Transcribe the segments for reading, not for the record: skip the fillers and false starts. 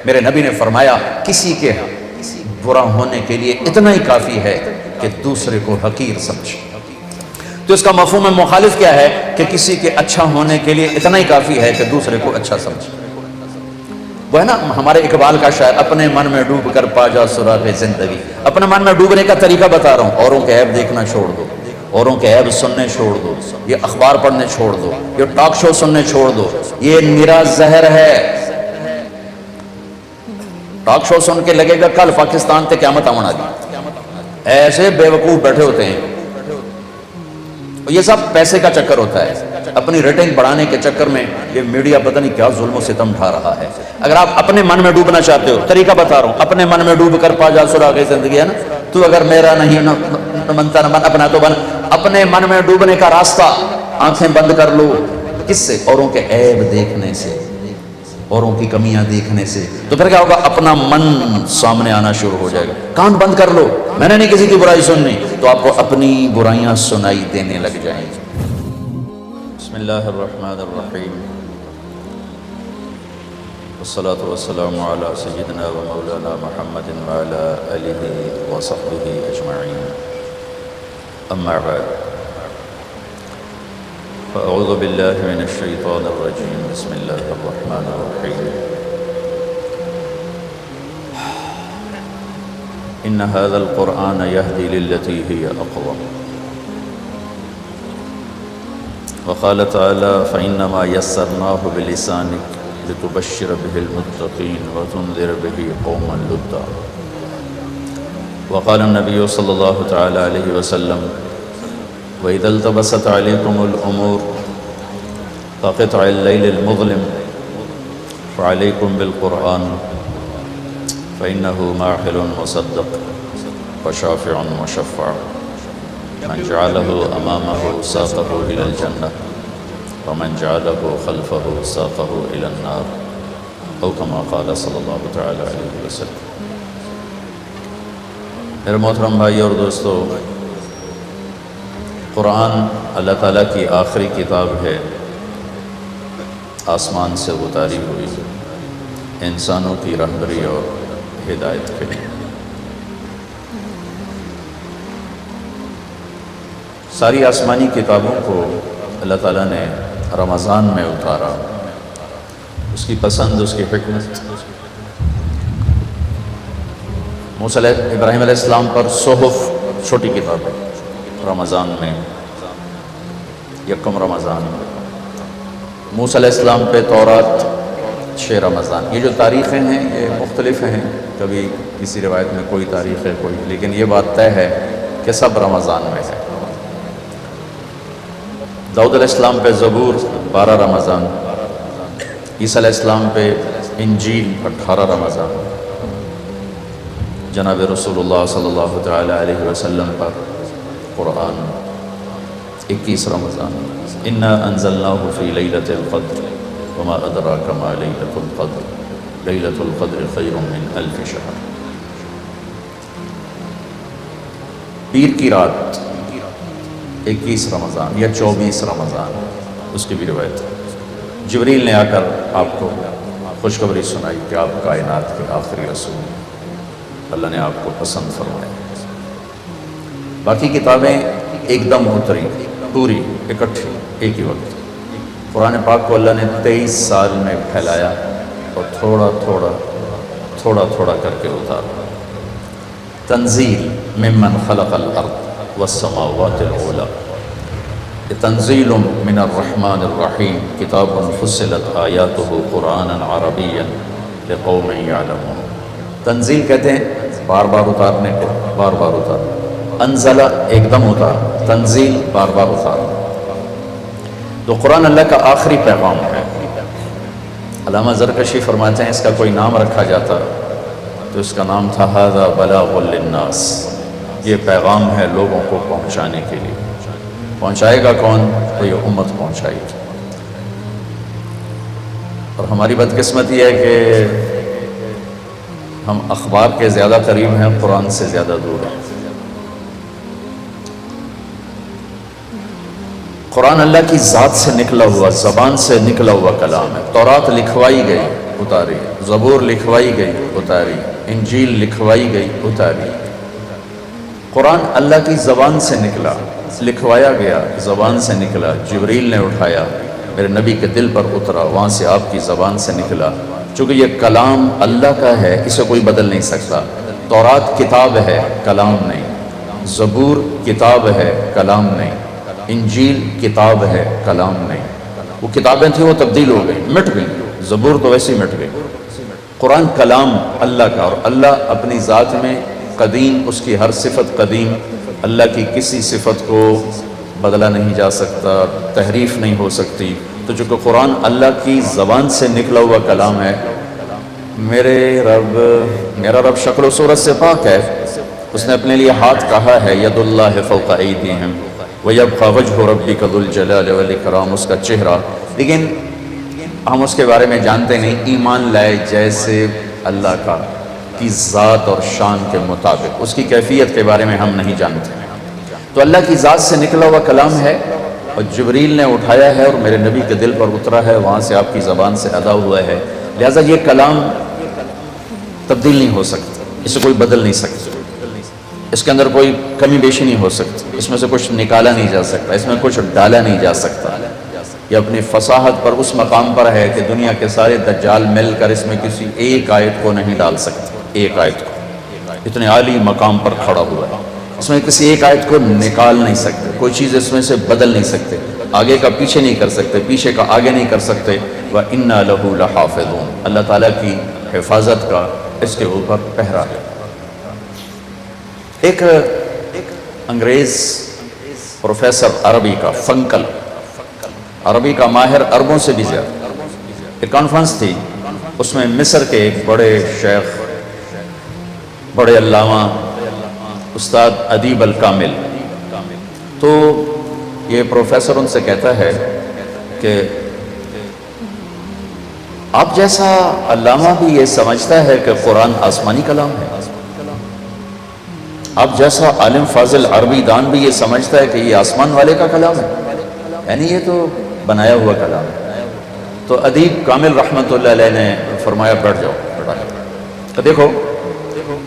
میرے نبی نے فرمایا کسی کے برا ہونے کے لیے اتنا ہی کافی ہے کہ دوسرے کو حقیر سمجھے۔ تو اس کا مفہوم مخالف کیا ہے کہ کسی کے اچھا ہونے کے لیے اتنا ہی کافی ہے کہ دوسرے کو اچھا سمجھے۔ وہ ہے نا ہمارے اقبال کا شاعر، اپنے من میں ڈوب کر پا جا سراغ زندگی۔ اپنے من میں ڈوبنے کا طریقہ بتا رہا ہوں، اوروں کے عیب دیکھنا چھوڑ دو، اوروں کے عیب سننے چھوڑ دو، یہ اخبار پڑھنے چھوڑ دو، یہ ٹاک شو سننے چھوڑ دو، یہ نرا زہر ہے۔ ٹاک شو سن کے لگے گا کل پاکستان تے قیامت آمنا دی، ایسے بے وقوف بیٹھے ہوتے ہیں۔ یہ سب پیسے کا چکر ہوتا ہے، اپنی ریٹنگ بڑھانے کے چکر میں یہ میڈیا پتہ نہیں کیا ظلم و ستم ڈھا رہا ہے۔ اگر آپ اپنے من میں ڈوبنا چاہتے ہو، طریقہ بتا رہا ہوں، اپنے من میں ڈوب کر پا جا سراغ زندگی، ہے نا، تو اگر میرا نہیں منتا نہ من اپنا تو بن۔ اپنے من میں ڈوبنے کا راستہ آنکھیں بند کر لو، کس سے؟ اوروں کے عیب دیکھنے سے، اوروں کی کمیاں دیکھنے سے۔ تو پھر کیا ہوگا؟ اپنا من سامنے آنا شروع ہو جائے گا۔ کان بند کر لو، میں نے نہیں کسی کی برائی سننی، تو آپ کو اپنی برائیاں سنائی دینے لگ جائیں گی۔ بسم اللہ الرحمن الرحیم، والصلاة والسلام علی سیدنا و مولانا محمد وعلی آلہ وصحبہ اجمعین، اما بعد، فاعوذ باللہ من الشیطان الرجیم، بسم اللہ الرحمن الرحیم۔ ان هذا القرآن يهدي للتي هي اقوم، وقال تعالى فإنما يسرناه بلسانك لتبشر به المتقين وتنذر به قوما لدا، وقال النبي صلى الله تعالى عليه وسلم وإذا التبست عليكم الأمور كقطع الليل المظلم فعليكم بالقرآن فإنه ماحل مصدق وشافع مشفع، من جعله أمامه ساقه إلى الجنة ومن جعله خلفه ساقه إلى النار، أو كما قال صلی اللہ تعالی علیہ وسلم۔ میرے محترم بھائی اور دوستو، قرآن اللہ تعالیٰ کی آخری کتاب ہے، آسمان سے اتاری ہوئی انسانوں کی رہبری اور ہدایت کے لیے۔ ساری آسمانی کتابوں کو اللہ تعالیٰ نے رمضان میں اتارا، اس کی پسند، اس کی حکمت۔ موسیٰ ابراہیم علیہ السلام پر صحف چھوٹی کتاب ہے، رمضان میں، یکم رمضان میں۔ موسیٰ علیہ السلام پہ تورات 6 رمضان۔ یہ جو تاریخیں ہیں یہ مختلف ہیں، کبھی کسی روایت میں کوئی تاریخ ہے کوئی، لیکن یہ بات طے ہے کہ سب رمضان میں ہے۔ داؤد علیہ السلام پہ زبور 12 رمضان، عیسیٰ علیہ السلام پہ انجیل 18 رمضان، جناب رسول اللہ صلی اللہ تعالی علیہ وسلم پر قرآن 21 رمضان۔ انا انزلناہ فی لیلۃ القدر وما ادراک ما لیلۃ القدر لیلۃ القدر خیر من الف شہر۔ پیر کی رات 21 رمضان یا 24 رمضان، اس کی بھی روایت ہے۔ جبریل نے آ کر آپ کو خوشخبری سنائی کہ آپ کائنات کے آخری رسول ہیں، اللہ نے آپ کو پسند فرمایا۔ باقی کتابیں ایک دم اتری، پوری اکٹھی ایک ہی وقت۔ قرآن پاک کو اللہ نے 23 سال میں پھیلایا اور تھوڑا تھوڑا کر کے اتارا۔ تنزیل ممن خلق الارض والسماوات العلی، تنزیل من الرحمن الرحیم، کتاب فصلت آیاتہ قرآنا عربیا لقوم یعلمون۔ تنزیل کہتے ہیں بار بار اتارنے کو، بار بار اتارنا۔ انزلہ ایک دم اتار، تنزیل بار بار اتارنا۔ تو قرآن اللہ کا آخری پیغام ہے۔ علامہ زرکشی فرماتے ہیں اس کا کوئی نام رکھا جاتا تو اس کا نام تھا ھذا بلاغ للناس، یہ پیغام ہے لوگوں کو پہنچانے کے لیے۔ پہنچائے گا کون؟ تو یہ امت پہنچائے گی۔ اور ہماری بدقسمتی ہے کہ ہم اخبار کے زیادہ قریب ہیں، قرآن سے زیادہ دور ہیں۔ قرآن اللہ کی ذات سے نکلا ہوا، زبان سے نکلا ہوا کلام ہے۔ تورات لکھوائی گئی، اتاری، زبور لکھوائی گئی اتاری، انجیل لکھوائی گئی اتاری۔ قرآن اللہ کی زبان سے نکلا، لکھوایا گیا، زبان سے نکلا، جبریل نے اٹھایا، میرے نبی کے دل پر اترا، وہاں سے آپ کی زبان سے نکلا۔ چونکہ یہ کلام اللہ کا ہے، اسے کوئی بدل نہیں سکتا۔ تورات کتاب ہے، کلام نہیں۔ زبور کتاب ہے، کلام نہیں۔ انجیل کتاب ہے، کلام نہیں۔ وہ کتابیں تھیں، وہ تبدیل ہو گئی، مٹ گئی۔ زبور تو ویسے ہی مٹ گئی۔ قرآن کلام اللہ کا، اور اللہ اپنی ذات میں قدیم، اس کی ہر صفت قدیم، اللہ کی کسی صفت کو بدلا نہیں جا سکتا، تحریف نہیں ہو سکتی۔ تو چونکہ قرآن اللہ کی زبان سے نکلا ہوا کلام ہے، میرا رب شکل و صورت سے پاک ہے۔ اس نے اپنے لیے ہاتھ کہا ہے، ید اللہ فوق ایدیہم ویبقی وجہ ربک ذو الجلال والاکرام، اس کا چہرہ۔ لیکن ہم اس کے بارے میں جانتے نہیں، ایمان لائے جیسے اللہ کا کی ذات اور شان کے مطابق، اس کی کیفیت کے بارے میں ہم نہیں جانتے۔ تو اللہ کی ذات سے نکلا ہوا کلام ہے، اور جبریل نے اٹھایا ہے اور میرے نبی کے دل پر اترا ہے، وہاں سے آپ کی زبان سے ادا ہوا ہے۔ لہٰذا یہ کلام تبدیل نہیں ہو سکتا، اسے کوئی بدل نہیں سکتا، اس کے اندر کوئی کمی بیشی نہیں ہو سکتی، اس میں سے کچھ نکالا نہیں جا سکتا، اس میں کچھ ڈالا نہیں جا سکتا۔ یہ اپنی فصاحت پر اس مقام پر ہے کہ دنیا کے سارے دجال مل کر اس میں کسی ایک آیت کو نہیں ڈال سکتے، ایک آیت کو۔ اتنے عالی مقام پر کھڑا ہوا ہے، اس میں کسی ایک آیت کو نکال نہیں سکتے، کوئی چیز اس میں سے بدل نہیں سکتے، آگے کا پیچھے نہیں کر سکتے، پیچھے کا آگے نہیں کر سکتے۔ وَإِنَّا لَهُ لَحَافِظُونَ، اللہ تعالیٰ کی حفاظت کا اس کے اوپر پہرا ہے۔ ایک انگریز پروفیسر عربی کا، فنکل، عربی کا ماہر عربوں سے بھی زیادہ، ایک کانفرنس تھی، اس میں مصر کے ایک بڑے شیخ، بڑے علامہ، استاد ادیب الکامل، تو یہ پروفیسر ان سے کہتا ہے کہ آپ جیسا علامہ بھی یہ سمجھتا ہے کہ قرآن آسمانی کلام ہے، آپ جیسا عالم فاضل عربی دان بھی یہ سمجھتا ہے کہ یہ آسمان والے کا کلام ہے، یعنی یہ تو بنایا ہوا کلام ہے۔ تو ادیب کامل رحمۃ اللہ علیہ نے فرمایا بیٹھ جاؤ بیٹا، تو دیکھو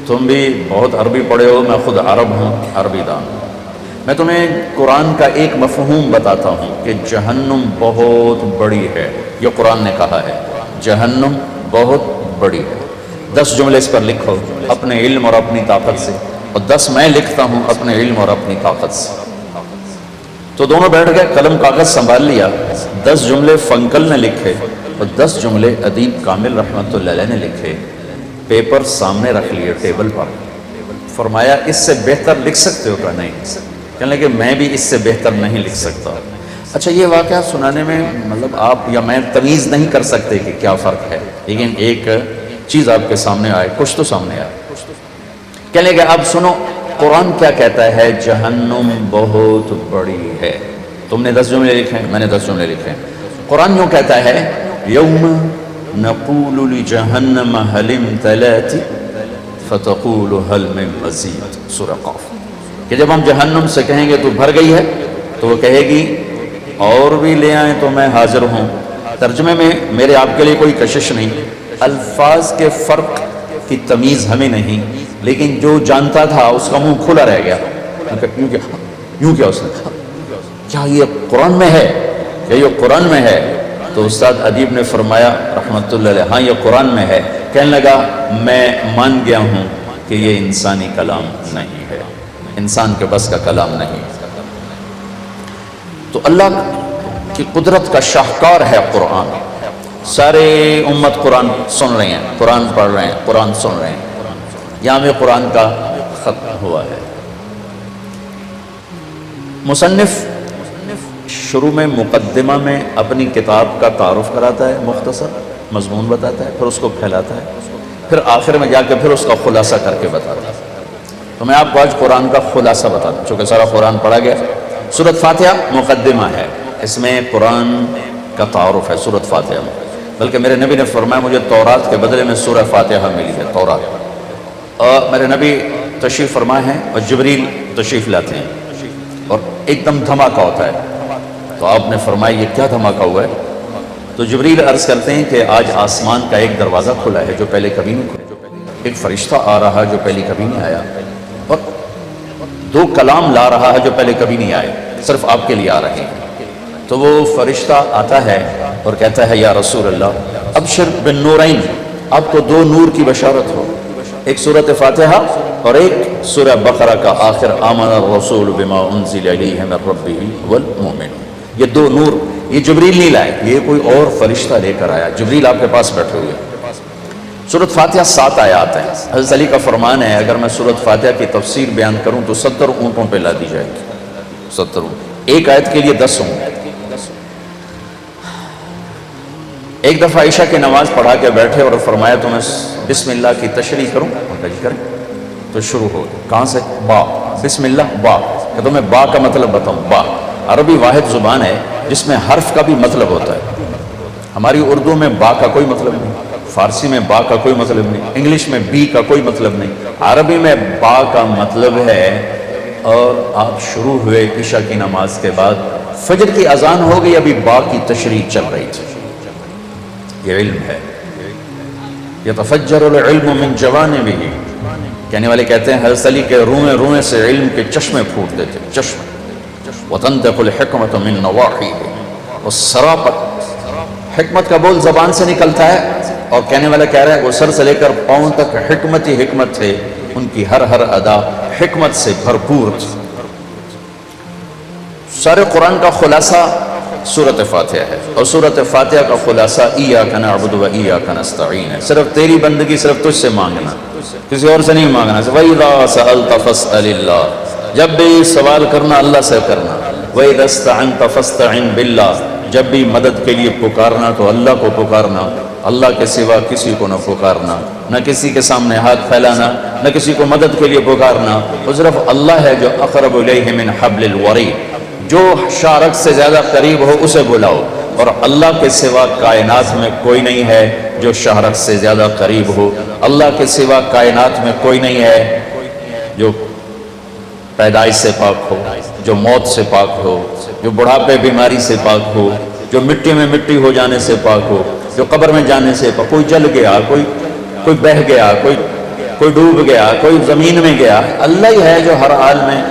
تم بھی بہت عربی پڑھے ہو، میں خود عرب ہوں، عربی دان ہوں، میں تمہیں قرآن کا ایک مفہوم بتاتا ہوں کہ جہنم بہت بڑی ہے، یہ قرآن نے کہا ہے، جہنم بہت بڑی ہے۔ 10 جملے اس پر لکھو اپنے علم اور اپنی طاقت سے، اور 10 میں لکھتا ہوں اپنے علم اور اپنی طاقت سے۔ تو دونوں بیٹھ گئے، قلم کاغذ سنبھال لیا، 10 جملے فنکل نے لکھے اور 10 جملے ادیب کامل رحمۃ اللہ علیہ نے لکھے، پیپر سامنے رکھ لیے ٹیبل پر۔ فرمایا اس سے بہتر لکھ سکتے ہو کہ نہیں؟ کہنے لگے میں بھی اس سے بہتر نہیں لکھ سکتا۔ اچھا یہ واقعہ سنانے میں مطلب آپ یا میں تمیز نہیں کر سکتے کہ کیا فرق ہے، لیکن ایک چیز آپ کے سامنے آئے، کچھ تو سامنے آئے۔ کہنے لگے اب سنو قرآن کیا کہتا ہے، جہنم بہت بڑی ہے۔ تم نے 10 جملے لکھے ہیں، میں نے 10 جملے لکھے ہیں۔ قرآن یوں کہتا ہے، یوم نقول لجہنم هل امتلأت فتقول هل من مزید، سورہ قاف، کہ جب ہم جہنم سے کہیں گے تو بھر گئی ہے، تو وہ کہے گی اور بھی لے آئیں تو میں حاضر ہوں۔ ترجمے میں میرے آپ کے لیے کوئی کشش نہیں، الفاظ کے فرق کی تمیز ہمیں نہیں، لیکن جو جانتا تھا اس کا منہ کھلا رہ گیا، یوں کیا اس نے، کیا یہ قرآن میں ہے، کیا یہ قرآن میں ہے؟ تو استاد ادیب نے فرمایا رحمۃ اللہ علیہ، ہاں یہ قرآن میں ہے۔ کہنے لگا میں مان گیا ہوں کہ یہ انسانی کلام نہیں ہے، انسان کے بس کا کلام نہیں۔ تو اللہ کی قدرت کا شاہکار ہے قرآن۔ سارے امت قرآن سن رہے ہیں، قرآن پڑھ رہے ہیں، قرآن سن رہے ہیں، یہاں میں قرآن کا ختم ہوا ہے۔ مصنف شروع میں مقدمہ میں اپنی کتاب کا تعارف کراتا ہے، مختصر مضمون بتاتا ہے، پھر اس کو پھیلاتا ہے، پھر آخر میں جا کے پھر اس کا خلاصہ کر کے بتاتا ہے۔ تو میں آپ کو آج قرآن کا خلاصہ بتا دوں، چونکہ سارا قرآن پڑھا گیا۔ سورۃ فاتحہ مقدمہ ہے، اس میں قرآن کا تعارف ہے سورۃ فاتحہ میں، بلکہ میرے نبی نے فرمایا مجھے تورات کے بدلے میں سورہ فاتحہ ملی ہے، تورات، اور میرے نبی تشریف فرما ہے اور جبریل تشریف لاتے ہیں اور ایک دم دھماکہ ہوتا ہے۔ تو آپ نے فرمایا یہ کیا دھماکہ ہوا ہے؟ تو جبریل عرض کرتے ہیں کہ آج آسمان کا ایک دروازہ کھلا ہے جو پہلے کبھی نہیں کھلا، ایک فرشتہ آ رہا جو پہلے کبھی نہیں آیا، اور 2 کلام لا رہا ہے جو پہلے کبھی نہیں آئے، صرف آپ کے لیے آ رہے ہیں۔ تو وہ فرشتہ آتا ہے اور کہتا ہے یا رسول اللہ ابشر بالنورین، آپ کو 2 نور کی بشارت ہو، ایک سورۃ فاتحہ اور ایک سورہ بقرہ کا آخر آمن الرسول بما انزل الیہ من ربہ والمؤمنون۔ یہ 2 نور یہ جبریل نہیں لائے، یہ کوئی اور فرشتہ لے کر آیا، جبریل آپ کے پاس بیٹھے ہوئے۔ سورۃ فاتحہ 7 آیات ہیں۔ حضرت علی کا فرمان ہے اگر میں سورۃ فاتحہ کی تفسیر بیان کروں تو 70 اونٹوں پہ لا دی جائے گی، 70 اونٹ، ایک آیت کے لیے 10 اونٹ۔ ایک دفعہ عشاء کی نماز پڑھا کے بیٹھے اور فرمایا تو میں بسم اللہ کی تشریح کروں، جی کریں، تو شروع ہو کہاں سے؟ با، بسم اللہ با، کہ تمہیں با کا مطلب بتاؤں۔ با عربی واحد زبان ہے جس میں حرف کا بھی مطلب ہوتا ہے۔ ہماری اردو میں با کا کوئی مطلب نہیں، فارسی میں با کا کوئی مطلب نہیں، انگلش میں بی کا کوئی مطلب نہیں، عربی میں با کا مطلب ہے۔ اور آپ شروع ہوئے عشاء کی نماز کے بعد، فجر کی اذان ہو گئی، ابھی با کی تشریح چل رہی تھی۔ یہ علم ہے، یتفجر العلم من جوانبہ، کہنے والے کہتے ہیں حضرت علی کے روئیں روئیں سے علم کے چشمے پھوٹتے تھے، چشمے۔ وتنطق الحکمۃ من نواحیہ، اور سراپر حکمت کا بول زبان سے نکلتا ہے، اور کہنے والا کہہ رہا ہے وہ سر سے لے کر پاؤں تک حکمت ہی حکمت تھے، ان کی ہر ادا حکمت سے بھرپور تھی۔ سارے قرآن کا خلاصہ سورۃ فاتحہ ہے، اور سورۃ فاتحہ کا خلاصہ ایاک نعبد و ایاک نستعین ہے، صرف تیری بندگی صرف تجھ سے مانگنا، کسی اور سے نہیں مانگنا۔ وَإِذَا سَأَلْتَ فَاسْأَلِ اللَّهِ، جب بھی سوال کرنا اللہ سے کرنا۔ وَإِذَا اسْتَعَنْتَ فَاسْتَعِنْ بِاللَّهِ، جب بھی مدد کے لیے پکارنا تو اللہ کو پکارنا، اللہ کے سوا کسی کو نہ پکارنا، نہ کسی کے سامنے ہاتھ پھیلانا، نہ کسی کو مدد کے لیے پکارنا، وہ صرف اللہ ہے جو اقرب الیہ من حبل الورید، جو شارک سے زیادہ قریب ہو اسے بلاؤ، اور اللہ کے سوا کائنات میں کوئی نہیں ہے جو شارک سے زیادہ قریب ہو، اللہ کے سوا کائنات میں کوئی نہیں ہے جو پیدائش سے پاک ہو، جو موت سے پاک ہو، جو بڑھاپے بیماری سے پاک ہو، جو مٹی میں مٹی ہو جانے سے پاک ہو، جو قبر میں جانے سے پاک، کوئی جل گیا، کوئی بہہ گیا، کوئی ڈوب گیا، کوئی زمین میں گیا، اللہ ہی ہے جو ہر حال میں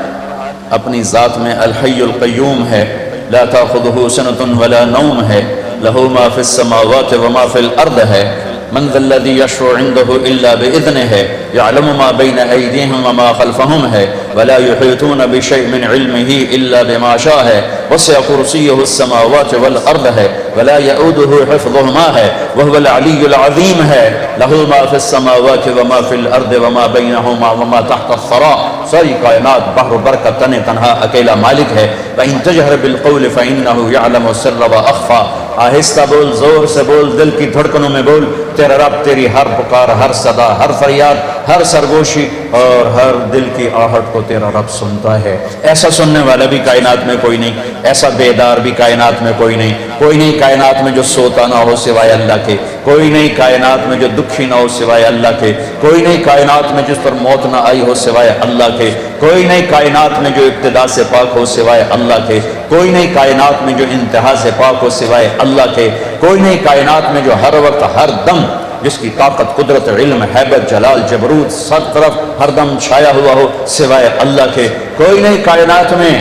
اپنی ذات میں الحی القیوم ہے، لا تاخذہ سنۃ ولا نوم ہے، لہ ما فی السماوات وما فی الارض ہے، من ذا الذی یشفع عنده الا باذنہ ہے، یعلم ما بین ایدیہم وما خلفہم ہے، ولا یحیطون بشیء من علمہ الا بما شاء ہے، وسع کرسیہ السماوات والارض ہے، ولا یؤودہ حفظہما ہے، وہو العلی العظیم ہے، لہ ما فی السماوات وما فی الارض وما بینہما وما تحت الثری، ساری کائنات بحر بر کا تن تنہا اکیلا مالک ہے۔ وَإِن تَجْهَرْ بِالْقَوْلِ فَإِنَّهُ يَعْلَمُ السِّرَّ وَأَخْفَى، آہستہ بول، زور سے بول، دل کی دھڑکنوں میں بول، تیرا رب تیری ہر پکار، ہر صدا، ہر فریاد، ہر سرگوشی اور ہر دل کی آہٹ کو تیرا رب سنتا ہے۔ ایسا سننے والا بھی کائنات میں کوئی نہیں، ایسا بیدار بھی کائنات میں کوئی نہیں، کوئی نہیں کائنات میں جو سوتا نہ ہو سوائے اللہ کے، کوئی نہیں کائنات میں جو دکھی نہ ہو سوائے اللہ کے، کوئی نہیں کائنات میں جس پر موت نہ آئی ہو سوائے اللہ کے، کوئی نہیں کائنات میں جو ابتدا سے پاک ہو سوائے اللہ کے، کوئی نہیں کائنات میں جو انتہا سے پاک ہو سوائے اللہ کے، کوئی نہیں کائنات میں جو ہر وقت ہر دم جس کی طاقت، قدرت، علم، حیبت، جلال، جبروت سب طرف ہر دم چھایا ہوا ہو سوائے اللہ کے، کوئی نہیں کائنات میں،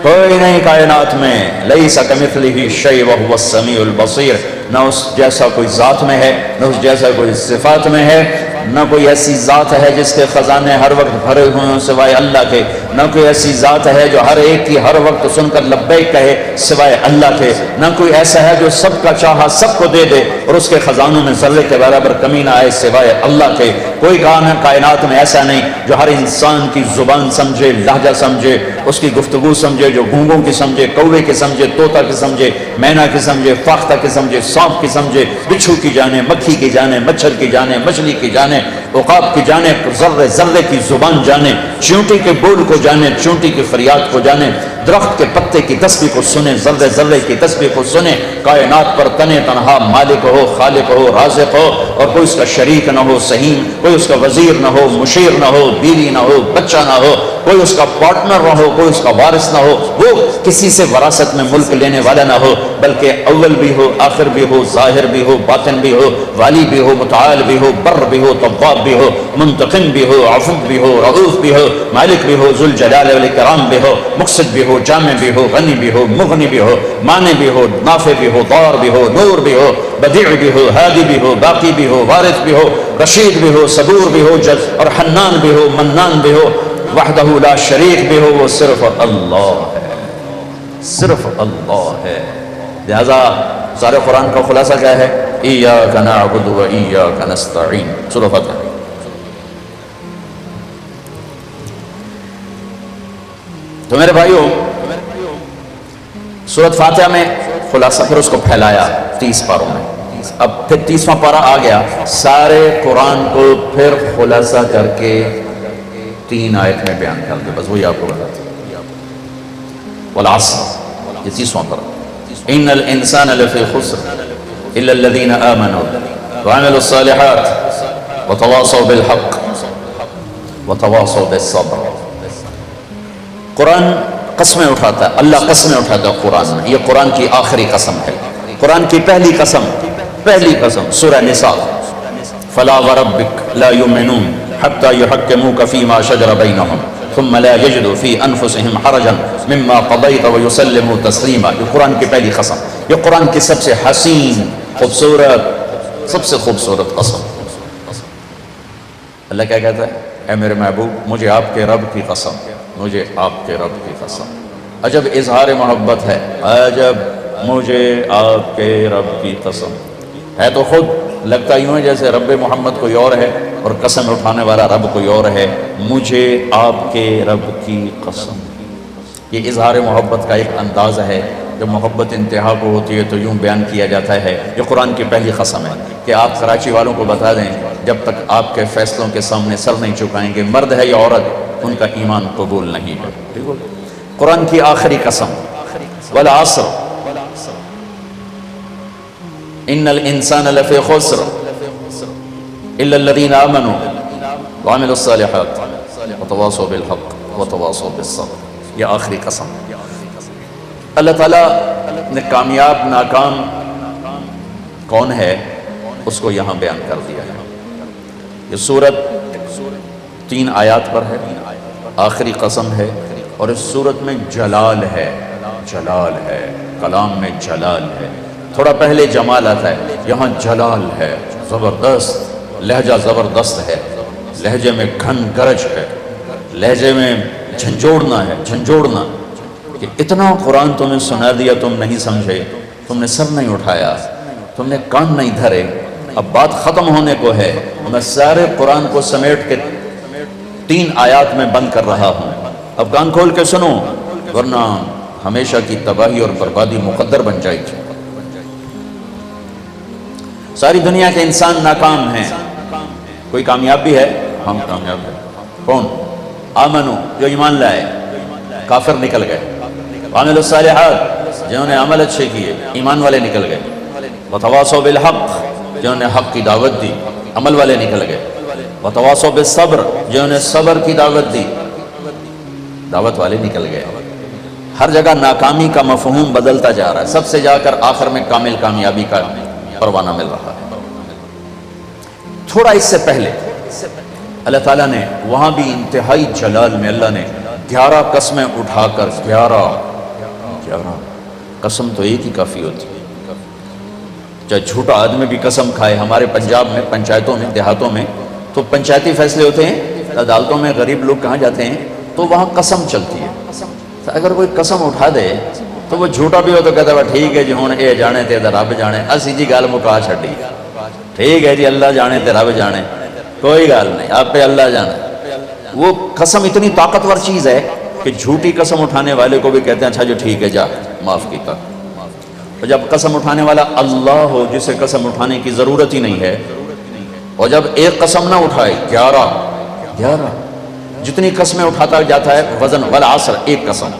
کوئی نہیں کائنات میں، لیس کمثلہ شیء وہو السمیع البصیر، نہ اس جیسا کوئی ذات میں ہے، نہ اس جیسا کوئی صفات میں ہے، نہ کوئی ایسی ذات ہے جس کے خزانے ہر وقت بھرے ہوئے ہوں سوائے اللہ کے، نہ کوئی ایسی ذات ہے جو ہر ایک کی ہر وقت سن کر لبیک کہے سوائے اللہ کے، نہ کوئی ایسا ہے جو سب کا چاہا سب کو دے دے اور اس کے خزانوں میں ذرے کے برابر کمی نہ آئے سوائے اللہ کے، کوئی کائنات میں ایسا نہیں جو ہر انسان کی زبان سمجھے، لہجہ سمجھے، اس کی گفتگو سمجھے، جو گونگوں کی سمجھے، کوے کی سمجھے، طوطا کی سمجھے، مینا کی سمجھے، فاختہ کی سمجھے، سانپ کی سمجھے، بچھو کی جانے، مکھی کی جانے، مچھر کی جانے، مچھلی کی جانے، عقاب کی جانے، ذرے ذرے کی زبان جانے، چونٹی کے بول کو جانے، چونٹی کی فریاد کو جانے، درخت کے پتے کی تسبیح کو سنے، ذرے ذرے کی تسبیح کو سنے، کائنات پر تنے تنہا مالک ہو، خالق ہو، رازق ہو، اور کوئی اس کا شریک نہ ہو، سہیم، کوئی اس کا وزیر نہ ہو، مشیر نہ ہو، بیوی نہ ہو، بچہ نہ ہو، کوئی اس کا پارٹنر نہ ہو، کوئی اس کا وارث نہ ہو، وہ کسی سے وراثت میں ملک لینے والا نہ ہو، بلکہ اول بھی ہو، آخر بھی ہو، ظاہر بھی ہو، باطن بھی ہو، والی بھی ہو، متعال بھی ہو، بر بھی ہو، تواب بھی ہو، منتقم بھی ہو، عفو بھی ہو، رؤوف بھی ہو، مالک بھی ہو، ذوالجلال والاکرام بھی ہو، مقصد بھی ہو، جامع بھی ہو، غنی بھی ہو، مغنی بھی ہو، مانع بھی ہو، نافع بھی ہو، ضار بھی ہو، نور بھی ہو، بدیع بھی ہو، ہادی بھی ہو، باقی بھی ہو، وارث بھی ہو، رشید بھی ہو، صبور بھی ہو، اور حنان بھی ہو، منان بھی ہو، وحدہ لا شریک بھی ہو، وہ صرف اللہ ہے، صرف اللہ ہے۔ لہذا سارے قرآن کا خلاصہ کیا ہے؟ ایاک نعبد و ایاک نستعین، سورۃ فاتحہ۔ تو میرے بھائیوں، سورۃ فاتحہ میں خلاصہ، پھر اس کو پھیلایا 30 پاروں میں، اب پھر 30واں پارہ آ گیا، سارے قرآن کو پھر خلاصہ کر کے 3 آیت میں بیان کر دے، بس وہی آپ کو بتاتے ہیں۔ والعصر، یہ 30واں پارہ، ان الانسان لفی خسر الا الذین آمنوا وعملوا الصالحات وتواصوا بالحق وتواصوا بالصبر۔ قرآن قسمیں اٹھاتا ہے، اللہ قسمیں اٹھاتا ہے قرآن میں، یہ قرآن کی آخری قسم ہے، قرآن کی پہلی قسم سورہ نساء، فلا وربک لا یؤمنون حتی یحکموک فیما شجر بینہم ثم لا یجدوا فی انفسہم حرجا مما قضیت ویسلموا تسلیما۔ یہ قرآن کی پہلی قسم، یہ قرآن کی سب سے حسین، خوبصورت، سب سے خوبصورت قسم۔ اللہ کیا کہتا ہے؟ اے میرے محبوب، مجھے آپ کے رب کی قسم، مجھے آپ کے رب کی قسم۔ عجب اظہار محبت ہے، عجب، مجھے آپ کے رب کی قسم ہے، تو خود لگتا یوں ہے جیسے رب محمد کوئی اور ہے اور قسم اٹھانے والا رب کوئی اور ہے، مجھے آپ کے رب کی قسم۔ یہ اظہار محبت کا ایک انداز ہے، جب محبت انتہا کو ہوتی ہے تو یوں بیان کیا جاتا ہے۔ یہ قرآن کی پہلی قسم ہے کہ آپ کراچی والوں کو بتا دیں، جب تک آپ کے فیصلوں کے سامنے سر نہیں چکائیں گے، مرد ہے یا عورت، ان کا ایمان قبول نہیں ہے۔ قرآن کی آخری قسم، والعصر ان الانسان لفی خسر الا الذین آمنوا وعملوا الصالحات وتواصوا بالحق وتواصوا بالصبر۔ یہ آخری قسم۔ اللہ تعالیٰ نے کامیاب ناکام کون ہے اس کو یہاں بیان کر دیا ہے۔ یہ سورت 3 آیات پر ہے، آخری قسم ہے، اور اس سورت میں جلال ہے، جلال ہے، کلام میں جلال ہے۔ تھوڑا پہلے جمال آتا ہے، یہاں جلال ہے، زبردست، لہجہ زبردست ہے، لہجے میں گھن گرج ہے، لہجے میں جھنجھوڑنا ہے، جھنجھوڑنا کہ اتنا قرآن تمہیں سنا دیا، تم نہیں سمجھے، تم نے سر نہیں اٹھایا، تم نے کان نہیں دھرے، اب بات ختم ہونے کو ہے، میں سارے قرآن کو سمیٹ کے 3 آیات میں بند کر رہا ہوں، اب کان کھول کے سنو، ورنہ ہمیشہ کی تباہی اور بربادی مقدر بن جائے گی۔ ساری دنیا کے انسان ناکام ہیں، کوئی کامیاب بھی ہے؟ ہم کامیاب ہیں۔ کون؟ آمنو، جو ایمان لائے، کافر نکل گئے، عامل الصالحات، جنہوں نے عمل اچھے کیے، ایمان والے نکل گئے، وتواصوا بالحق، جنہوں نے حق کی دعوت دی، عمل والے نکل گئے، وتواصوا بالصبر، جنہوں نے صبر کی دعوت دی، دعوت والے نکل گئے۔ ہر جگہ ناکامی کا مفہوم بدلتا جا رہا ہے، سب سے جا کر آخر میں کامل کامیابی کا پروانہ مل رہا ہے۔ تھوڑا اس سے پہلے اللہ تعالیٰ نے وہاں بھی انتہائی جلال میں اللہ نے 11 قسمیں اٹھا کر 11 قسم تو ایک ہی کافی ہوتی ہے، چاہے جھوٹا آدمی بھی قسم کھائے۔ ہمارے پنجاب میں پنچایتوں میں دیہاتوں میں تو پنچایتی فیصلے ہوتے ہیں، عدالتوں میں غریب لوگ کہاں جاتے ہیں تو وہاں قسم چلتی ہے۔ اگر کوئی قسم اٹھا دے تو وہ جھوٹا بھی ہو تو کہتا ہے ٹھیک ہے جی، ہوں اے جانے تے رب جانے، اسی جی گل مکا چھڈی، ٹھیک ہے جی، اللہ جانے تے رب جانے، کوئی گل نہیں، آپ پہ اللہ جانے۔ وہ قسم اتنی طاقتور چیز ہے کہ جھوٹی قسم اٹھانے والے کو بھی کہتے ہیں اچھا جو ٹھیک ہے، جا معاف کیتا۔ اور جب قسم اٹھانے والا اللہ ہو جسے قسم اٹھانے کی ضرورت ہی نہیں ہے، اور جب ایک قسم نہ اٹھائے 11 جتنی قسمیں اٹھاتا جاتا ہے وزن، والعصر ایک قسم،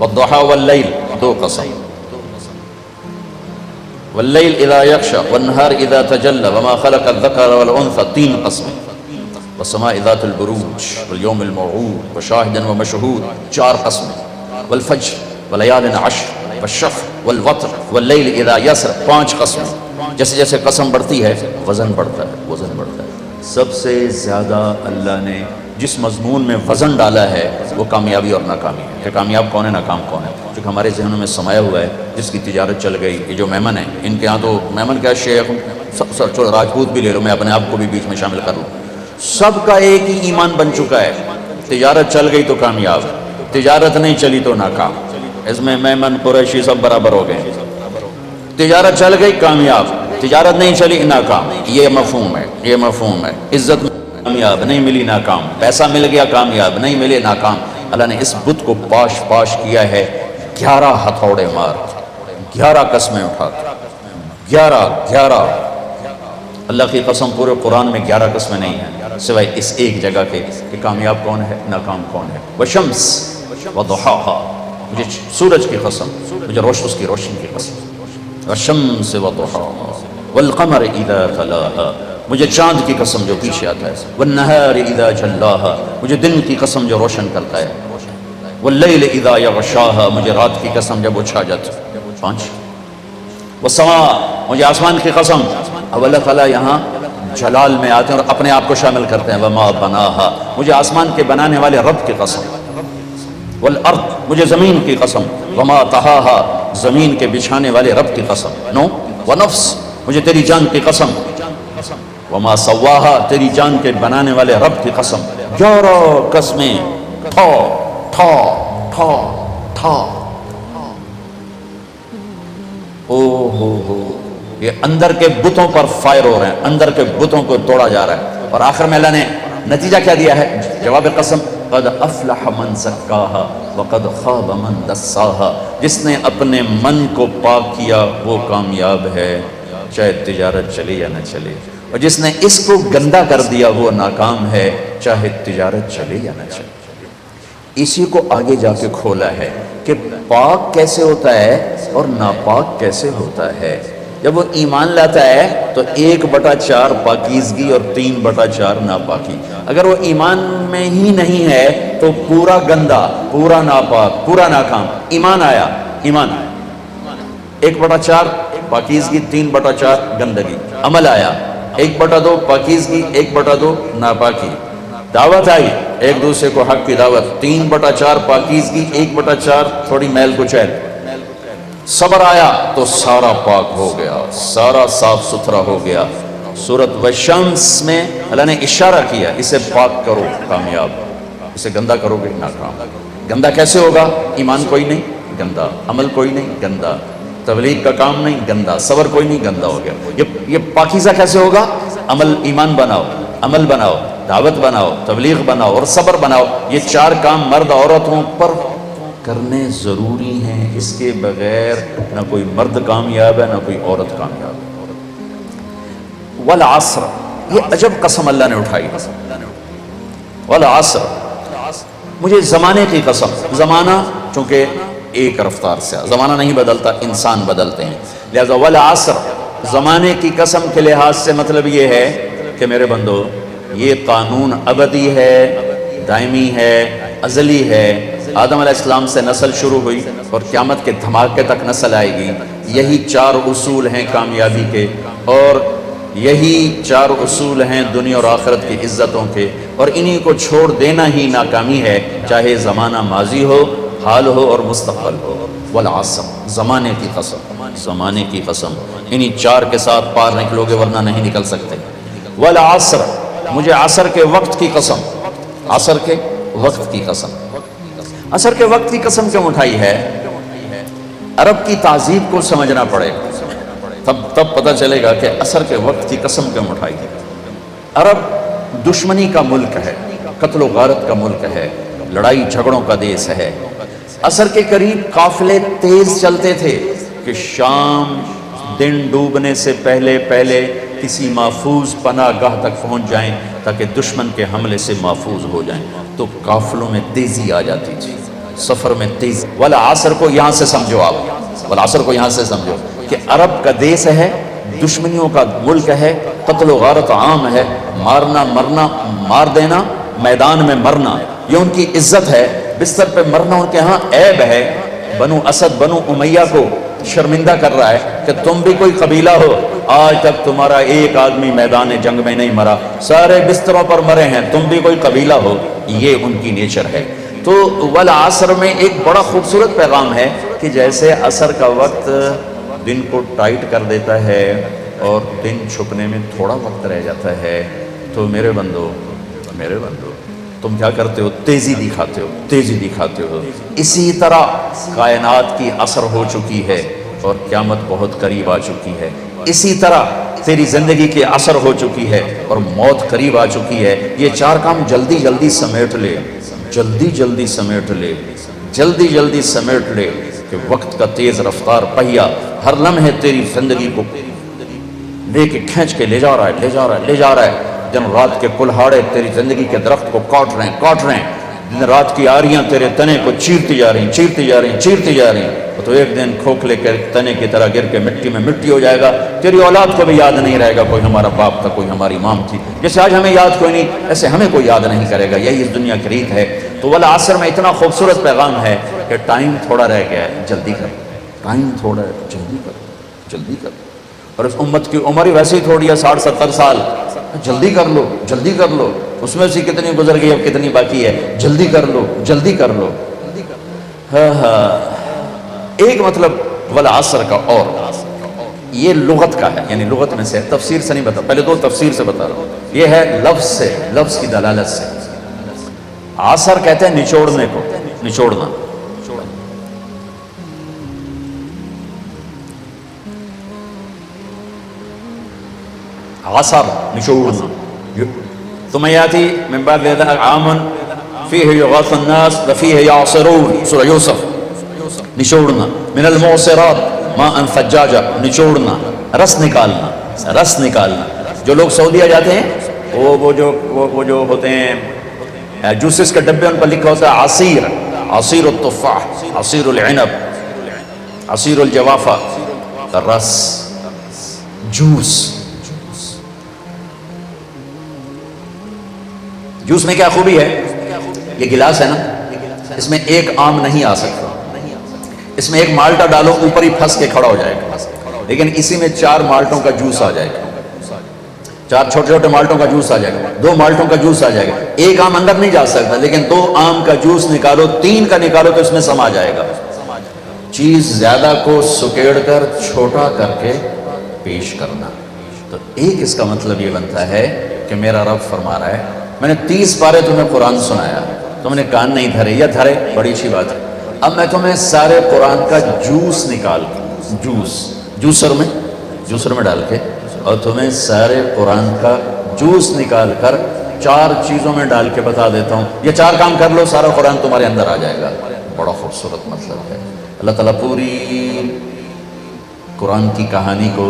والضحى واللیل، دو قسم، واللیل اذا یغشی والنہار اذا تجلی وما خلق الذکر والانثى، تین قسمیں، والسماء ذات البروج والیوم الموعود وشاہد ومشہود، چار قسمیں، والفجر ولیال عشر والشفع والوتر واللیل اذا یسر، پانچ قسمیں۔ جیسے جیسے قسم بڑھتی ہے وزن بڑھتا ہے، وزن بڑھتا ہے۔ سب سے زیادہ اللہ نے جس مضمون میں وزن ڈالا ہے وہ کامیابی اور ناکامی ہے، کہ کامیاب کون ہے، ناکام کون ہے، کیونکہ ہمارے ذہنوں میں سمایا ہوا ہے جس کی تجارت چل گئی، یہ جو میمن ہیں، ان کے ہاں تو میمن کیا، شیخ، چلو راجپوت بھی لے لو، میں اپنے آپ کو بھی بیچ میں شامل کر لوں، سب کا ایک ہی ایمان بن چکا ہے، تجارت چل گئی تو کامیاب، تجارت نہیں چلی تو ناکام۔ اس میں میمن، قریشی سب برابر ہو گئے، تجارت چل گئی کامیاب، تجارت نہیں چلی ناکام، یہ مفہوم ہے، یہ مفہوم ہے۔ عزت کامیاب نہیں ملی ناکام، پیسہ مل گیا کامیاب نہیں ملے ناکام۔ اللہ نے اس بت کو پاش پاش کیا ہے، 11 ہتھوڑے مار، 11 قسمیں اٹھا، 11 اللہ کی قسم پورے قرآن میں 11 قسمیں نہیں ہیں سوائے اس ایک جگہ کے کہ کامیاب کون ہے، ناکام کون ہے۔ وشمس وضحاہا، مجھے سورج کی قسم، مجھے اس کی روشنی کی قسم، والشمس وضحاہا والقمر اذا تلاہا، مجھے چاند کی قسم جو پیچھے آتا ہے، والنہار اذا جلاہا، مجھے دن کی قسم جو روشن کرتا ہے، واللیل اذا یغشاہا، مجھے رات کی قسم جب وہ چھا جاتا ہے، 5۔ والسماء، مجھے آسمان کی قسم، اب اللہ تعالیٰ یہاں جلال میں آتے ہیں اور اپنے آپ کو شامل کرتے ہیں، وما بناہا، مجھے آسمان کے بنانے والے رب کی قسم، والارض، مجھے زمین کی قسم، وما طہاہا، زمین کے بچھانے والے رب کی قسم، ونفس، مجھے تیری جان کی قسم، وما سواہا، تیری جان کے بنانے والے رب کی قسم، 11 قسمیں، ٹھا ٹھا ٹھا ٹھا، او ہو، یہ اندر کے بتوں پر فائر ہو رہے ہیں، اندر کے بتوں کو توڑا جا رہا ہے، اور آخر میں اللہ نے نتیجہ کیا دیا ہے، جواب قسم، قد افلح من زکاہا وقد خاب من دساہا، جس نے اپنے من کو پاک کیا وہ کامیاب ہے، چاہے تجارت چلے یا نہ چلے، اور جس نے اس کو گندا کر دیا وہ ناکام ہے، چاہے تجارت چلے یا نہ چلے۔ اسی کو آگے جا کے کھولا ہے کہ پاک کیسے ہوتا ہے اور ناپاک کیسے ہوتا ہے۔ جب وہ ایمان لاتا ہے تو 1/4 پاکیزگی اور 3/4 ناپاکی۔ اگر وہ ایمان میں ہی نہیں ہے تو پورا گندا، پورا ناپاک، پورا ناکام۔ ایمان آیا، ایمان 1/4 پاکیزگی، 3/4 گندگی۔ عمل آیا، 1/2 پاکیزگی، 1/2 ناپاکی۔ دعوت آئی، ایک دوسرے کو حق کی دعوت، 3/4 پاکیزگی، 1/4 تھوڑی میل کچیل۔ صبر آیا تو سارا پاک ہو گیا، سارا صاف ستھرا ہو گیا۔ سورۃ والشمس میں اللہ نے اشارہ کیا، اسے پاک کرو کامیاب، اسے گندا کرو گے ناکام۔ گندا کیسے ہوگا؟ ایمان کوئی نہیں، گندا۔ عمل کوئی نہیں، گندا۔ تبلیغ کا کام نہیں، گندا۔ صبر کوئی نہیں، گندا ہو گیا۔ یہ پاکیزہ کیسے ہوگا؟ عمل، ایمان بناؤ، عمل بناؤ، دعوت بناؤ، تبلیغ بناؤ اور صبر بناؤ۔ یہ 4 کام مرد عورتوں پر کرنے ضروری ہیں، اس کے بغیر نہ کوئی مرد کامیاب ہے نہ کوئی عورت کامیاب ہے۔ والعصر، یہ عجب قسم اللہ نے اٹھائی۔ والعصر، مجھے زمانے کی قسم۔ زمانہ چونکہ ایک رفتار سے، زمانہ نہیں بدلتا، انسان بدلتے ہیں، لہذا والعصر، زمانے کی قسم کے لحاظ سے مطلب یہ ہے کہ میرے بندو، یہ قانون ابدی ہے، دائمی ہے، ازلی ہے۔ آدم علیہ السلام سے نسل شروع ہوئی اور قیامت کے دھماکے تک نسل آئے گی۔ یہی 4 اصول ہیں کامیابی کے، اور یہی 4 اصول ہیں دنیا اور آخرت کی عزتوں کے، اور انہی کو چھوڑ دینا ہی ناکامی ہے، چاہے زمانہ ماضی ہو، حال ہو اور مستقبل ہو۔ والعصر، زمانے کی قسم، زمانے کی قسم، انہی 4 کے ساتھ پار نکلو گے ورنہ نہیں نکل سکتے۔ والعصر، مجھے عصر کے وقت کی قسم، عصر کے وقت کی قسم۔ عصر کے وقت کی قسم کیوں اٹھائی ہے؟ عرب کی تہذیب کو سمجھنا پڑے، تب پتہ چلے گا کہ عصر کے وقت کی قسم کیوں اٹھائی ہے۔ عرب دشمنی کا ملک ہے، قتل و غارت کا ملک ہے، لڑائی جھگڑوں کا دیس ہے۔ عصر کے قریب قافلے تیز چلتے تھے کہ شام دن ڈوبنے سے پہلے کسی محفوظ پناہ گاہ تک پہنچ جائیں تاکہ دشمن کے حملے سے محفوظ ہو جائیں، تو قافلوں میں تیزی آ جاتی تھی۔ سفر میں تیز. والعصر کو یہاں سے سمجھو آپ, والعصر کو یہاں سے سمجھو کہ عرب کا دیس ہے, دشمنیوں کا ملک ہے, قتل و غارت عام ہے, مارنا مرنا, مار دینا, میدان میں مرنا, یہ ان کی عزت ہے. بستر پہ مرنا ان کے ہاں عیب ہے. بنو اسد بنو امیہ کو شرمندہ کر رہا ہے کہ تم بھی کوئی قبیلہ ہو, آج تک تمہارا ایک آدمی میدان جنگ میں نہیں مرا, سارے بستروں پر مرے ہیں, تم بھی کوئی قبیلہ ہو. یہ ان کی نیچر ہے. تو والعصر میں ایک بڑا خوبصورت پیغام ہے کہ جیسے عصر کا وقت دن کو ٹائٹ کر دیتا ہے اور دن چھپنے میں تھوڑا وقت رہ جاتا ہے, تو میرے بندو تم کیا کرتے ہو؟ تیزی دکھاتے ہو, تیزی دکھاتے ہو. اسی طرح کائنات کی عصر ہو چکی ہے اور قیامت بہت قریب آ چکی ہے. اسی طرح تیری زندگی کی عصر ہو چکی ہے اور موت قریب آ چکی ہے. یہ چار کام جلدی جلدی سمیٹ لے, جلدی جلدی سمیٹ لے, جلدی جلدی سمیٹ لے کہ وقت کا تیز رفتار پہیا ہر لمحے تیری زندگی کو لے کے کھینچ کے لے جا رہا ہے, لے جا رہا ہے, لے جا رہا ہے. دن رات کے کلہاڑے تیری زندگی کے درخت کو کاٹ رہے ہیں. دن رات کی آریاں تیرے تنے کو چیرتی جا رہی ہیں. تو ایک دن کھوکھلے کے تنے کی طرح گر کے مٹی میں مٹی ہو جائے گا. تیری اولاد کو بھی یاد نہیں رہے گا کوئی ہمارا باپ تھا, کوئی ہماری ماں تھی. جیسے آج ہمیں یاد کوئی نہیں, ایسے ہمیں کوئی یاد نہیں کرے گا. یہی اس دنیا کی ریت ہے. تو والعصر میں اتنا خوبصورت پیغام ہے کہ ٹائم تھوڑا رہ گیا ہے, جلدی کر. ٹائم تھوڑا ہے, جلدی کر, جلدی کر. اور اس امت کی عمر ہی ویسے ہی تھوڑی ہے, 60-70 سال. جلدی کر لو, جلدی کر لو. اس میں سے کتنی گزر گئی, اب کتنی باقی ہے. جلدی کر لو, جلدی کر لو. ایک مطلب والعصر کا, اور یہ لغت کا ہے, یعنی لغت میں سے, تفسیر سے نہیں بتا, پہلے تو تفسیر سے بتا رہا ہوں. یہ ہے لفظ سے, لفظ کی دلالت سے. عصر کہتے ہیں نچوڑنے کو, نچوڑنا. عصر نچوڑنا. ثم ياتي من بعد ذلك عام فيه يغاث الناس وفيه يعصرون, سورہ یوسف. نچوڑنا. من المعصرات ماء ثجاجا, نچوڑنا, رس نکالنا, رس نکالنا. جو لوگ سعودیہ جاتے ہیں وہ جو ہوتے ہیں جوسز کے ڈبے, ان پر لکھا ہوتا ہے عصیر, عصیر التفاح, عصیر العنب, عصیر الجوافہ, رس, جوس. جوس میں کیا خوبی ہے؟ یہ گلاس ہے نا, اس میں ایک آم نہیں آ سکتا. اس میں ایک مالٹا ڈالو, اوپر ہی پھنس کے کھڑا ہو جائے گا. لیکن اسی میں 4 مالٹوں کا جوس آ جائے گا, 4 چھوٹے چھوٹے مالٹوں کا جوس آ جائے گا, 2 مالٹوں کا جوس آ جائے گا. ایک آم اندر نہیں جا سکتا, لیکن 2 آم کا جوس نکالو, 3 کا نکالو تو اس میں سما جائے گا. چیز زیادہ کو سکیڑ کر چھوٹا کر کے پیش کرنا. تو ایک اس کا مطلب یہ بنتا ہے کہ میرا رب فرما رہا ہے, میں نے 30 پارے تمہیں قرآن سنایا, تم نے کان نہیں دھرے, یا دھرے بڑی اچھی بات ہے. اب میں تمہیں سارے قرآن کا جوس نکال, جوسر میں ڈال کے, اور تمہیں سارے قرآن کا جوس نکال کر 4 چیزوں میں ڈال کے بتا دیتا ہوں. یہ 4 کام کر لو, سارا قرآن تمہارے اندر آ جائے گا. بڑا خوبصورت مطلب ہے. اللہ تعالیٰ پوری قرآن کی کہانی کو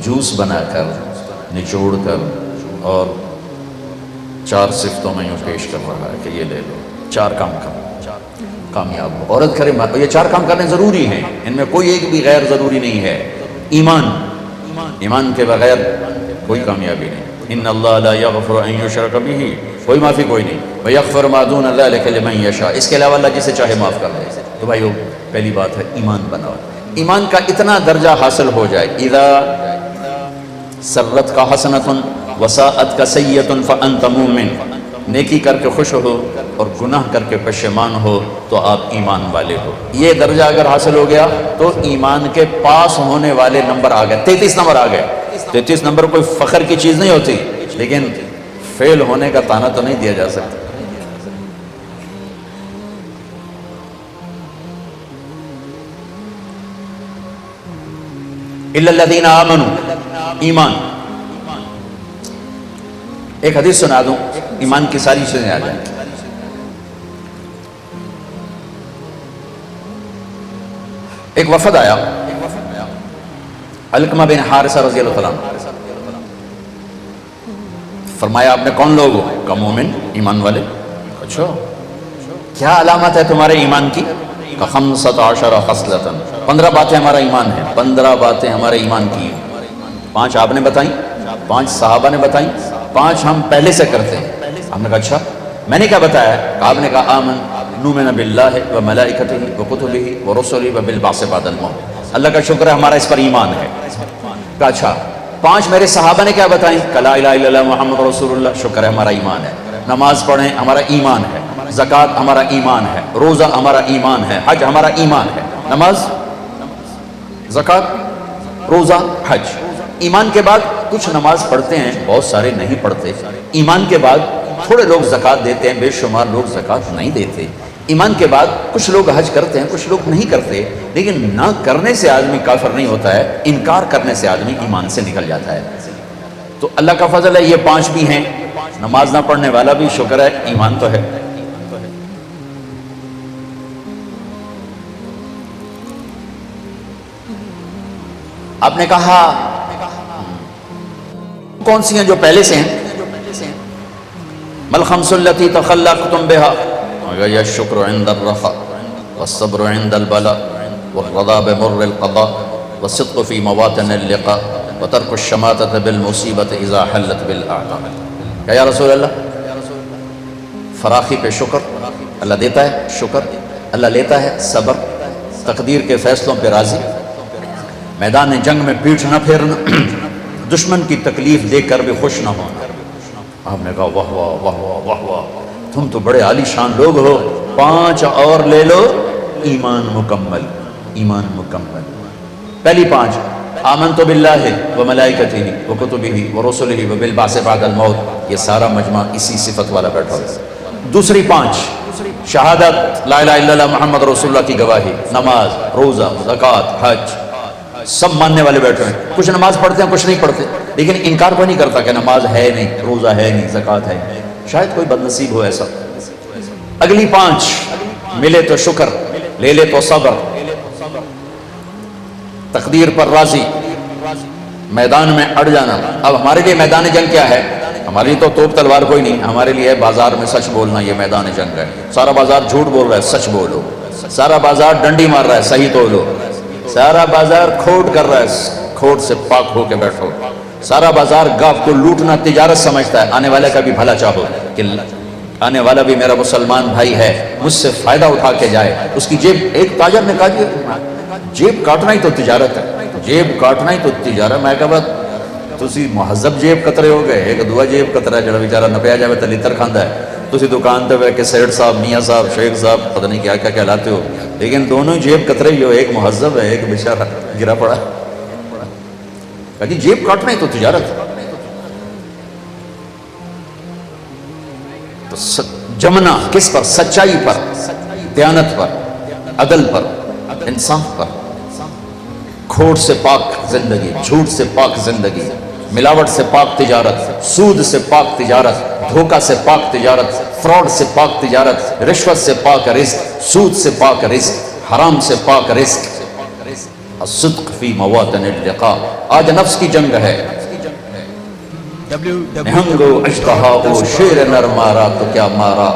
جوس بنا کر, نچوڑ کر, اور 4 صفتوں میں یوں پیش کر رہا ہے کہ یہ لے لو, 4 کام کرو, کامیاب ہو. عورت کرے, یہ 4 کام کرنے ضروری ہیں, ان میں کوئی ایک بھی غیر ضروری نہیں ہے. ایمان کے بغیر کوئی کامیابی نہیں. ان اللہ لا یغفر ان یشرک بہ, کوئی معافی کوئی نہیں. ویغفر ما دون ذلک لمن یشاء, اس کے علاوہ اللہ جسے چاہے معاف کر دے. تو بھائیو, پہلی بات ہے ایمان بناؤ. ایمان کا اتنا درجہ حاصل ہو جائے, اذا سرت کا حسنۃ وساءت کا سیئۃ فانت مومن, نیکی کر کے خوش ہو اور گناہ کر کے پشیمان ہو تو آپ ایمان والے ہو. یہ درجہ اگر حاصل ہو گیا تو ایمان کے پاس ہونے والے نمبر آ گئے, 33 نمبر آ گئے. 33 نمبر کوئی فخر کی چیز نہیں ہوتی, لیکن فیل ہونے کا تانا تو نہیں دیا جا سکتا. الا الذین آمنوا, ایمان. ایک حدیث سنا دوں, ایمان کی ساری چیزیں آ جائیں. ایک وفد آیا, علقمہ بن حارثہ رضی اللہ تعالیٰ عنہ. فرمایا آپ نے کون لوگ ہو؟ کہا مومن, ایمان والے. اچھا, کیا علامت ہے تمہارے ایمان کی؟ خمسۃ عشر خصلۃ، 15 باتیں ہمارا ایمان ہے، 15 باتیں ہمارے ایمان کی ہیں۔ 5 آپ نے بتائیں، 5 صحابہ نے بتائیں، 5 ہم پہلے سے کرتے ہیں۔ ہم نے کہا اچھا میں نے کیا بتایا؟ آپ نے کہا آمن نؤمن باللہ و ملائکتہ و کتبہ و رسلہ و بالبعث بعد الموت، اللہ کا شکر ہے ہمارا اس پر ایمان ہے۔ کہا اچھا 5 میرے صحابہ نے کیا بتائیں؟ لا الہ الا اللہ محمد رسول اللہ، شکر ہے ہمارا ایمان ہے۔ نماز پڑھیں ہمارا ایمان ہے، زکوٰۃ ہمارا ایمان ہے، روزہ ہمارا ایمان ہے، حج ہمارا ایمان ہے۔ نماز، زکوٰۃ، روزہ، حج، ایمان کے بعد کچھ نماز پڑھتے ہیں، بہت سارے نہیں پڑھتے۔ ایمان کے بعد تھوڑے لوگ زکوٰۃ دیتے ہیں، بے شمار لوگ زکوٰۃ نہیں دیتے۔ ایمان کے بعد کچھ لوگ حج کرتے ہیں، کچھ لوگ نہیں کرتے۔ لیکن نہ کرنے سے آدمی کافر نہیں ہوتا ہے، انکار کرنے سے آدمی ایمان سے نکل جاتا ہے۔ تو اللہ کا فضل ہے یہ 5 بھی ہیں۔ نماز نہ پڑھنے والا بھی شکر ہے ایمان تو ہے۔ آپ نے کہا کون سی ہیں جو پہلے سے ہیں؟ مل خمس التی تخلقتم بها یا الشکر عند الرخاء والصبر عند البلاء والرضا بمر القضاء والصدق في مواطن اللقاء وترك الشماتة بالمصیبة اذا حلت بالاعداء۔ کہ یا رسول اللہ فراخی پہ شکر، اللہ دیتا ہے شکر، اللہ لیتا ہے صبر، تقدیر کے فیصلوں پہ راضی، میدان جنگ میں پیٹھ نہ پھیرنا، دشمن کی تکلیف دے کر بھی خوش نہ ہونا۔ آپ نے کہا واہ واہ واہ واہ واہ واہ، تم تو بڑے عالی شان لوگ ہو، 5 اور لے لو، ایمان مکمل، ایمان مکمل۔ پہلی 5 آمنت باللہ و ملائکتہ و کتبہ و رسلہ و بالبعث بعد الموت، یہ سارا مجمع اسی صفت والا بیٹھا ہوا۔ دوسری 5 شہادت لا الہ الا اللہ محمد رسول اللہ کی گواہی، نماز، روزہ، زکوٰۃ، حج، سب ماننے والے بیٹھے ہیں۔ کچھ نماز پڑھتے ہیں، کچھ نہیں پڑھتے، لیکن انکار کوئی نہیں کرتا کہ نماز ہے نہیں، روزہ ہے نہیں، زکوٰۃ ہے نہیں۔ شاید کوئی بد نصیب ہو ایسا۔ اگلی 5 ملے تو شکر، لے لے تو صبر، تقدیر پر راضی، میدان میں اڑ جانا۔ اب ہمارے لیے میدان جنگ کیا ہے؟ ہمارے لیے تو توپ تلوار کوئی نہیں، ہمارے لیے بازار میں سچ بولنا، یہ میدان جنگ ہے۔ سارا بازار جھوٹ بول رہا ہے، سچ بولو۔ سارا بازار ڈنڈی مار رہا ہے، صحیح تولو۔ سارا بازار کھوٹ کر رہا ہے، کھوٹ سے پاک ہو کے بیٹھو۔ سارا بازار گاہ کو لوٹنا تجارت سمجھتا ہے، آنے والے کا بھی بھلا چاہو کہ آنے والا بھی میرا مسلمان بھائی ہے، مجھ سے فائدہ اٹھا کے جائے۔ اس کی جیب، ایک تاجر نے کہا جیب کاٹنا ہی تو تجارت ہے، جیب کاٹنا ہی تو تجارت۔ میں کہا تسی مہذب جیب کترے ہو گئے، ایک دعا جیب کترا ہے جڑا بیچارہ نپیا جائے تو لتر کھاندا ہے۔ تسی دکان تے بیٹھ کے سیٹ صاحب، میاں صاحب، شیخ صاحب، پتہ نہیں کیا کیا کہلاتے ہو، لیکن دونوں جیب کترے ہی ہو، ایک مہذب ہے، ایک بیچارہ گرا پڑا۔ کہا جی جیب کاٹنا ہی تو تجارت ہے۔ تو جمنا کس پر؟ سچائی پر، دیانت پر، عدل پر، انصاف پر، کھوٹ سے پاک زندگی، جھوٹ سے پاک زندگی، ملاوٹ سے پاک تجارت، سود سے پاک تجارت، دھوکہ سے پاک تجارت، فراڈ سے پاک تجارت، رشوت سے پاک رزق، سود سے پاک رزق، حرام سے پاک رزق، الصدق فی مواطن اللقاء۔ آج نفس کی جنگ ہے، نہنگو اشتہاؤ شیر نر مارا تو کیا مارا،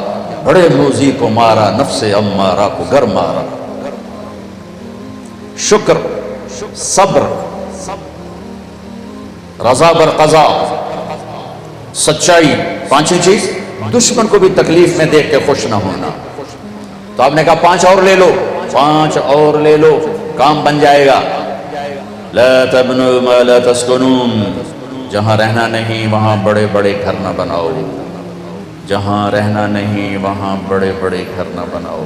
بڑے موزی کو مارا نفس امارہ کو گر مارا۔ شکر، صبر، رضا بر قضا، سچائی، 5ویں چیز دشمن کو بھی تکلیف میں دیکھ کے خوش نہ ہونا۔ تو آپ نے کہا 5 اور لے لو، 5 اور لے لو، کام بن جائے گا۔ لا تبنوا ما لا تسکنون، جہاں رہنا نہیں وہاں بڑے بڑے گھر نہ بناؤ، جہاں رہنا نہیں وہاں بڑے بڑے گھر نہ بناؤ۔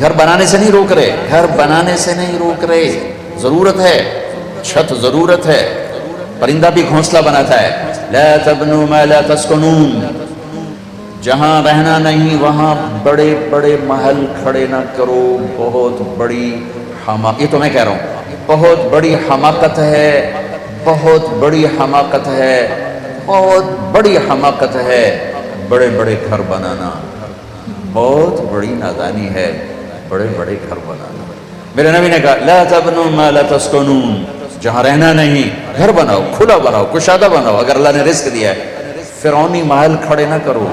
گھر بنانے سے نہیں روک رہے، گھر بنانے سے نہیں روک رہے، ضرورت ہے، چھت ضرورت ہے، پرندہ بھی گھونسلہ بناتا ہے۔ لا تبنوا ما لا تسکنون، جہاں رہنا نہیں وہاں بڑے بڑے محل کھڑے نہ کرو۔ بہت بڑی یہ تو میں کہہ رہا ہوں، بہت بڑی حماقت ہے، بہت بڑی حماقت ہے، بہت بڑی حماقت ہے بڑے بڑے گھر بنانا، بہت بڑی نادانی ہے بڑے بڑے گھر بنانا۔ میرے نبی نے کہا لا تبنوا ما لا تسکنون، جہاں رہنا نہیں گھر بناؤ، کھلا بناؤ، کشادہ بناؤ۔ اگر اللہ نے رزق دیا ہے، فرعونی محل کھڑے نہ کرو۔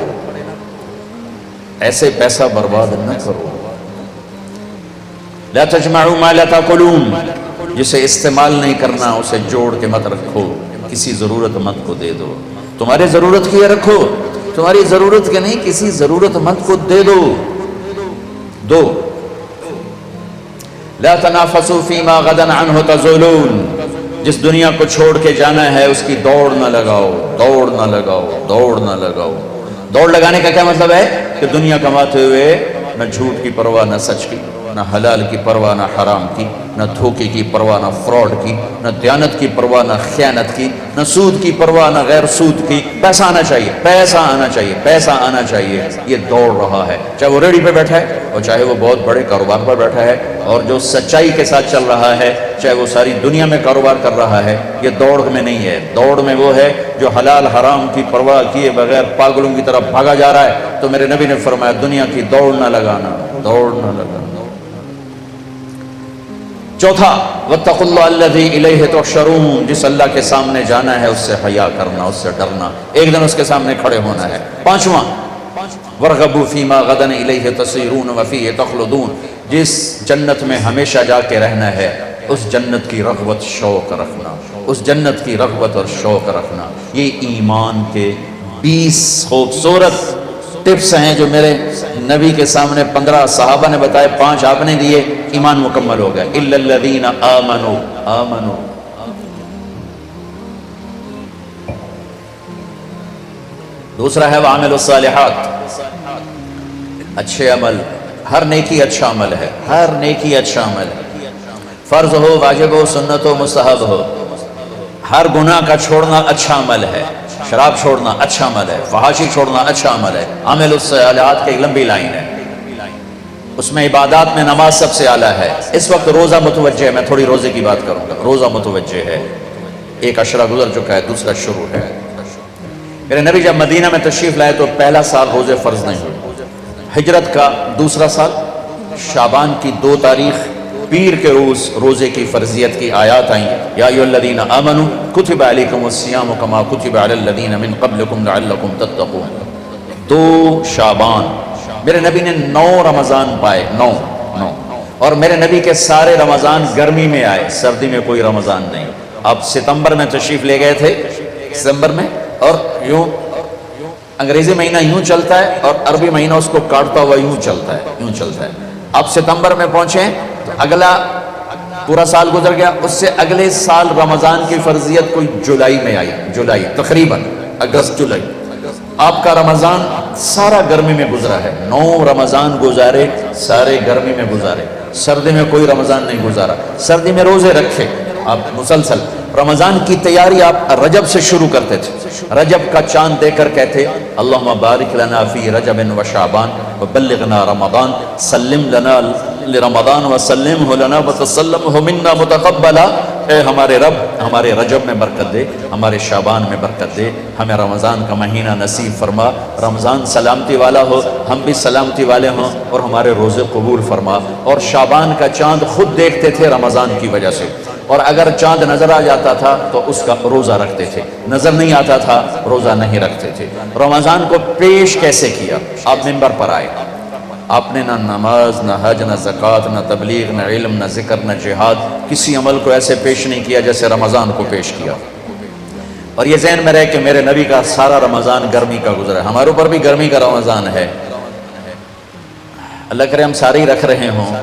ایسے پیسہ برباد نہ کرو. لا تجمعوا ما لا تاکلون، جسے استعمال نہیں کرنا اسے جوڑ کے مت رکھو، کسی ضرورت مند کو دے دو. تمہاری ضرورت کی ہے رکھو، تمہاری ضرورت کے نہیں کسی ضرورت مند کو دے دو. لا تنافسوا فيما غدا عنه تزولون، جس دنیا کو چھوڑ کے جانا ہے اس کی دوڑ نہ لگاؤ، دوڑ نہ لگاؤ، دوڑ نہ لگاؤ. دوڑ لگانے کا کیا مطلب ہے؟ کہ دنیا کماتے ہوئے نہ جھوٹ کی پرواہ نہ سچ کی، نہ حلال کی پرواہ نہ حرام کی، نہ دھوکے کی پرواہ نہ فراڈ کی، نہ دیانت کی پرواہ نہ خیانت کی، نہ سود کی پرواہ نہ غیر سود کی. پیسہ آنا چاہیے، پیسہ آنا چاہیے، پیسہ آنا چاہیے. یہ دوڑ رہا ہے، چاہے وہ ریڑھی پہ بیٹھا ہے اور چاہے وہ بہت بڑے کاروبار پر بیٹھا ہے، اور جو سچائی کے ساتھ چل رہا ہے چاہے وہ ساری دنیا میں کاروبار کر رہا ہے. یہ دوڑ میں نہیں ہے. دوڑ میں وہ ہے جو حلال حرام کی پرواہ کیے بغیر پاگلوں کی طرف بھاگا جا رہا ہے. تو میرے نبی نے فرمایا دنیا کی دوڑ نہ لگانا، دوڑ نہ لگانا. چوتھا واتقوا اللہ الذی الیہ تحشرون، جس اللہ کے سامنے جانا ہے اس سے حیا کرنا، اس سے ڈرنا، ایک دن اس کے سامنے کھڑے ہونا ہے. پانچواں وارغبوا فیما غدا الیہ تصیرون وفیہ تخلدون، جس جنت میں ہمیشہ جا کے رہنا ہے اس جنت کی رغبت شوق رکھنا، اس جنت کی رغبت اور شوق رکھنا. یہ ایمان کے 20 خوبصورت ٹپس ہیں جو میرے نبی کے سامنے 15 صحابہ نے بتائے، 5 آپ نے دیے، ایمان مکمل ہو گیا. الا الذین آمنوا آمنوا. دوسرا ہے وعملوا الصالحات، اچھے عمل. ہر نیکی اچھا عمل ہے، ہر نیکی اچھا عمل ہے، فرض ہو واجب ہو سنت ہو مستحب ہو. ہر گناہ کا چھوڑنا اچھا عمل ہے، شراب چھوڑنا اچھا عمل ہے، فحاشی چھوڑنا اچھا عمل ہے. عامل الصالحات کی ایک لمبی لائن ہے، اس میں عبادات میں نماز سب سے اعلیٰ ہے. اس وقت روزہ متوجہ ہے، میں تھوڑی روزے کی بات کروں گا. روزہ متوجہ ہے، ایک عشرہ گزر چکا ہے، دوسرا شروع ہے. میرے نبی جب مدینہ میں تشریف لائے تو پہلا سال روزے فرض نہیں ہوئے. ہجرت کا دوسرا سال شعبان کی 2 تاریخ پیر کے روز روزے کی فرضیت کی آیات آئیں. یا ایھا الذین آمنوا کتب علیکم الصیام کما کتب علی الذین من قبلکم لعلکم تتقون. 2 شعبان میرے نبی نے 9 رمضان پائے، 9. اور میرے نبی کے سارے رمضان گرمی میں آئے، سردی میں کوئی رمضان نہیں. اب ستمبر میں تشریف لے گئے تھے، ستمبر میں، اور یوں انگریزی مہینہ یوں چلتا ہے اور عربی مہینہ اس کو کاٹتا ہوا یوں چلتا ہے، یوں چلتا ہے. اب ستمبر میں پہنچے تو اگلا پورا سال گزر گیا. اس سے اگلے سال رمضان کی فرضیت کوئی جولائی میں آئی، جولائی تقریباً اگست جولائی. آپ کا رمضان سارا گرمی میں گزرا ہے. 9 رمضان گزارے، سارے گرمی میں گزارے. سردی میں کوئی رمضان نہیں گزارا. سردی میں روزے رکھے آپ مسلسل. رمضان کی تیاری آپ رجب سے شروع کرتے تھے. رجب کا چاند دے کر کہتے اللہم بارک لنا فی رجب و شعبان وبلغنا رمضان سلم لنا لرمضان وسلمہ لنا وتسلمہ منا متقبلا. اے ہمارے رب ہمارے رجب میں برکت دے، ہمارے شعبان میں برکت دے، ہمیں رمضان کا مہینہ نصیب فرما. رمضان سلامتی والا ہو، ہم بھی سلامتی والے ہوں، اور ہمارے روزے قبول فرما. اور شعبان کا چاند خود دیکھتے تھے رمضان کی وجہ سے، اور اگر چاند نظر آ جاتا تھا تو اس کا روزہ رکھتے تھے، نظر نہیں آتا تھا روزہ نہیں رکھتے تھے. رمضان کو پیش کیسے کیا؟ آپ منبر پر آئے، آپ نے نہ نماز نہ حج نہ زکوٰۃ نہ تبلیغ نہ علم نہ ذکر نہ جہاد، کسی عمل کو ایسے پیش نہیں کیا جیسے رمضان کو پیش کیا. اور یہ ذہن میں رہے کہ میرے نبی کا سارا رمضان گرمی کا گزرا ہے، ہمارے اوپر بھی گرمی کا رمضان ہے. اللہ کرے ہم سارے ہی رکھ رہے ہوں.